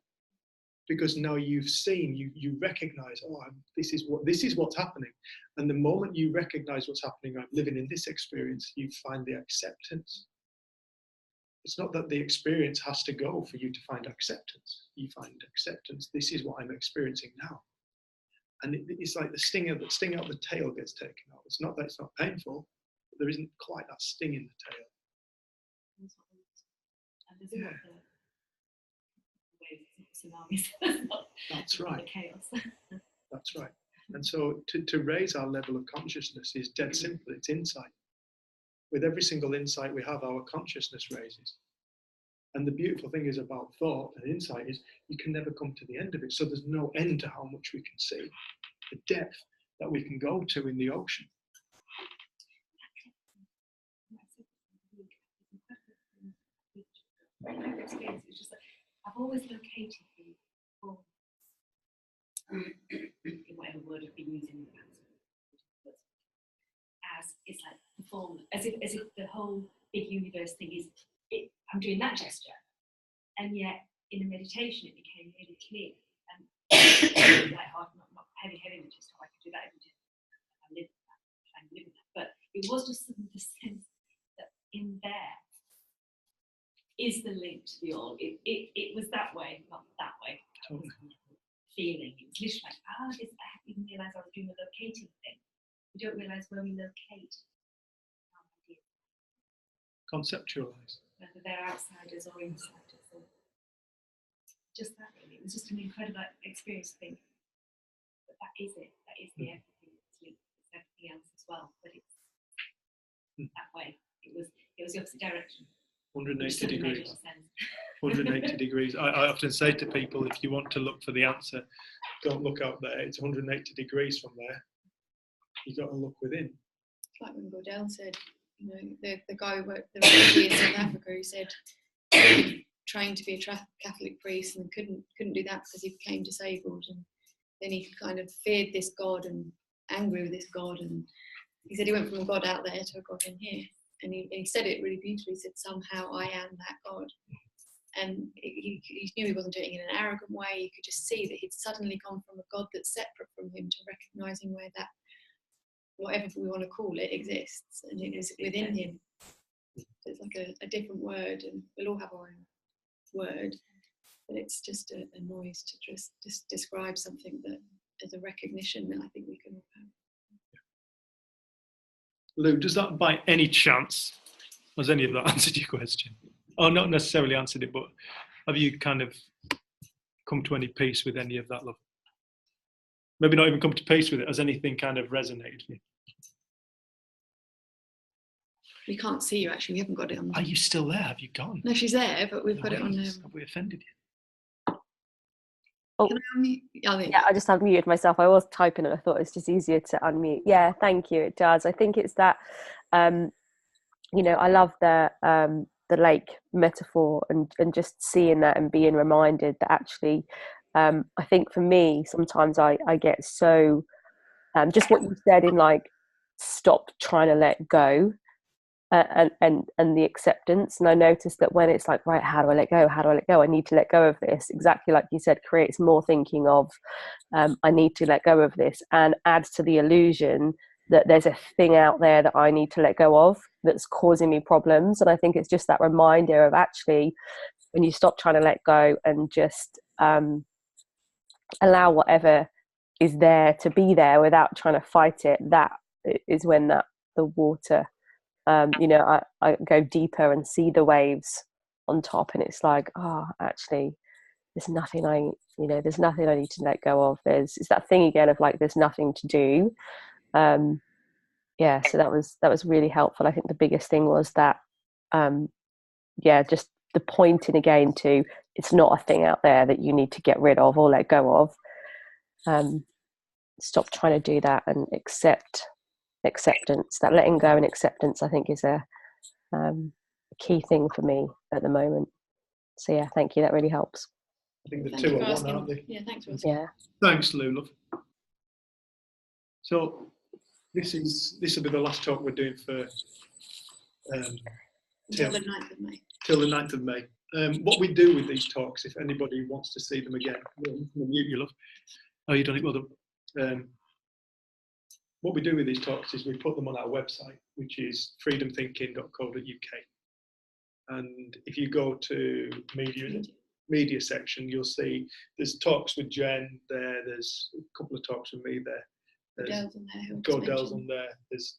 Because now you've seen, you recognize, this is what's happening. And the moment you recognize what's happening, I'm living in this experience, you find the acceptance. It's not that the experience has to go for you to find acceptance. You find acceptance. This is what I'm experiencing now. And it's like the sting out the tail gets taken out. It's not that it's not painful, but there isn't quite that sting in the tail. And there's not the waves, it's not tsunamis. That's right. The chaos. That's right. And so to raise our level of consciousness is dead simple. It's insight. With every single insight we have, our consciousness raises. And the beautiful thing is about thought and insight is you can never come to the end of it. So there's no end to how much we can see, the depth that we can go to in the ocean. Experience, it's just like I've always located the form, whatever word I've been using in the past, as it's like the form, as if the whole big universe thing is I'm doing that gesture, and yet in the meditation it became really clear and like hard, not heavy images, so I could do that every day. I live with that, trying to live with that, but it was just the sense that in there is the link to the all. It was that way, not that way. Totally. Feeling. It was literally like, I didn't realise I was doing the locating thing. We don't realise where we locate our ideas. Conceptualize. Whether they're outsiders or insiders. Or just that really. It was just an incredible experience to think that that is it. That is the everything that's linked. It's everything else as well. But it's that way. It was the opposite direction. 180 degrees. 180 degrees. I often say to people, if you want to look for the answer, don't look out there. It's 180 degrees from there. You've got to look within. It's like when Gordell said, you know, the guy who worked the refugee in South Africa who said he trained to be a Catholic priest and couldn't do that because he became disabled, and then he kind of feared this God and angry with this God, and he said he went from a God out there to a God in here. And he said it really beautifully. He said, somehow I am that God. And he knew he wasn't doing it in an arrogant way. You could just see that he'd suddenly gone from a God that's separate from him to recognising where that, whatever we want to call it, exists. And it is within him. It's like a different word, and we'll all have our own word. But it's just a noise to just describe something that is a recognition that I think we can all have. Lou, does that by any chance, has any of that answered your question? Or not necessarily answered it, but have you kind of come to any peace with any of that, love? Maybe not even come to peace with it. Has anything kind of resonated with you? We can't see you, actually. We haven't got it on. Are you still there? Have you gone? No, she's there, but we've got it on. Have we offended you? Oh. Can I unmute? Yeah, I just unmuted myself. I was typing and I thought it's just easier to unmute. Yeah, thank you. It does. I think it's that, you know, I love the lake metaphor and just seeing that and being reminded that actually, I think for me, sometimes I get so, just what you said in like, stop trying to let go. And the acceptance. And I noticed that when it's like, right, how do I let go? How do I let go? I need to let go of this. Exactly like you said, creates more thinking of, I need to let go of this, and adds to the illusion that there's a thing out there that I need to let go of that's causing me problems. And I think it's just that reminder of actually, when you stop trying to let go and just allow whatever is there to be there without trying to fight it, that is when the water, you know, I go deeper and see the waves on top, and it's like, oh, actually, there's nothing I need to let go of. It's that thing again of like, there's nothing to do. Yeah, so that was really helpful. I think the biggest thing was that, just the pointing again to, it's not a thing out there that you need to get rid of or let go of. Stop trying to do that and acceptance. That letting go and acceptance, I think, is a key thing for me at the moment. So yeah, thank you. That really helps. I think the Thank two you are for one, asking. aren't they? Yeah, thanks for asking. Yeah. Thanks, Lou, love. So this will be the last talk we're doing for Until the 9th of May. till the 9th of May. What we do with these talks, if anybody wants to see them again, mute you, love. Oh, you done it well done. What we do with these talks is we put them on our website, which is freedomthinking.co.uk. And if you go to media section, you'll see there's talks with Jen there. There's a couple of talks with me there. Gordell's on there. There's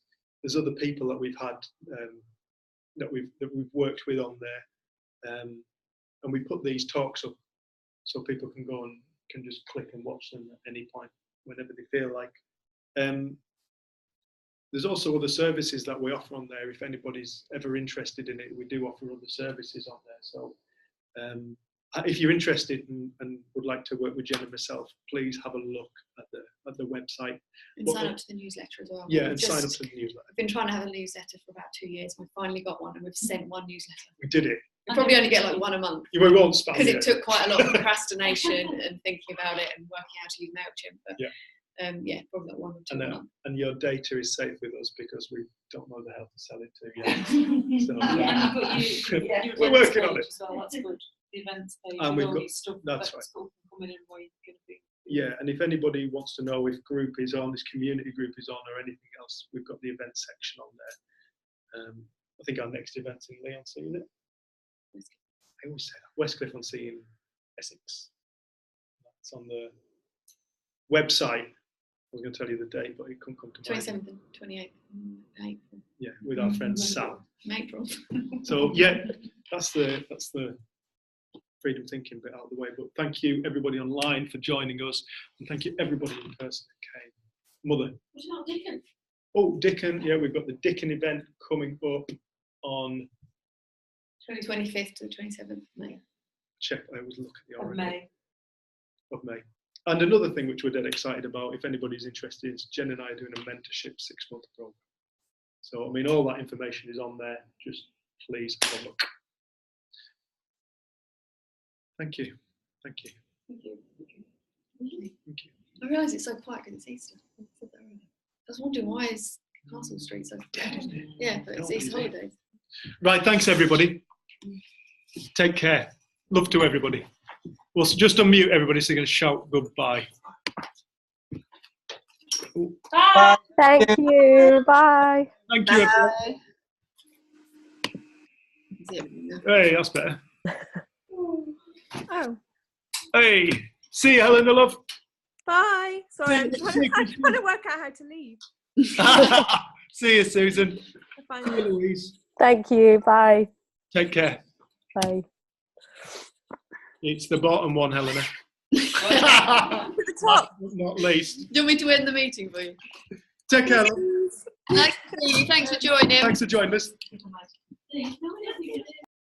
other people that we've had that we've worked with on there, and we put these talks up so people can go and can just click and watch them at any point. whenever they feel like. There's also other services that we offer on there. If anybody's ever interested in it, we do offer other services on there. So if you're interested and would like to work with Jen and myself, please have a look at the website. And sign up to the newsletter as well. Yeah, and sign up to the newsletter. I've been trying to have a newsletter for about 2 years. We finally got one, and we've sent one newsletter. We did it. We probably only get like one a month. You won't spam because it took quite a lot of procrastination and thinking about it and working out how to use MailChimp. But probably like 1 or 2 a month. And your data is safe with us because we don't know the hell to sell it to yet. So we're working on it. Well, that's good. The events page. And we've got stuff that's right. Coming in where you're going to be. Yeah, and if anybody wants to know if group is on, this community group is on, or anything else, we've got the event section on there. I think our next event's in Leigh-on-Sea, isn't it? I always say that. Westcliff on Sea in Essex. That's on the website. I was going to tell you the date, but it couldn't come to mind. 27th and 28th April. Yeah, with our friend Sam. April. So yeah, that's the freedom thinking bit out of the way. But thank you everybody online for joining us, and thank you everybody in person that came. Mother. What about Dickon? Oh, Dickon. Yeah, we've got the Dickon event coming up on 25th to the 27th of May. Check. I always look at the Of order May. of May. And another thing which we're dead excited about, if anybody's interested, is Jen and I are doing a mentorship 6-month program. So I mean, all that information is on there. Just please have a look. Thank you. Thank you. Thank you. Thank you. I realise it's so quiet because it's Easter. I was wondering why is Castle Street so quiet? Yeah, but it's Easter holidays. Right, thanks everybody. Take care. Love to everybody. We'll just unmute everybody so you're going to shout goodbye. Bye. Thank you. Bye. Thank you. Hey, that's better. Oh, Hey, see you, Helena, love. bye. Sorry, I'm trying to work out how to leave. See you, Susan. Bye. See you, Louise. Thank you. Bye. Take care. Bye. It's the bottom one, Helena. To the top. Not least. Do you want me to end the meeting for you? Take care, love. Nice to see you. Thanks for joining. Thanks for joining us. No, I don't think it is.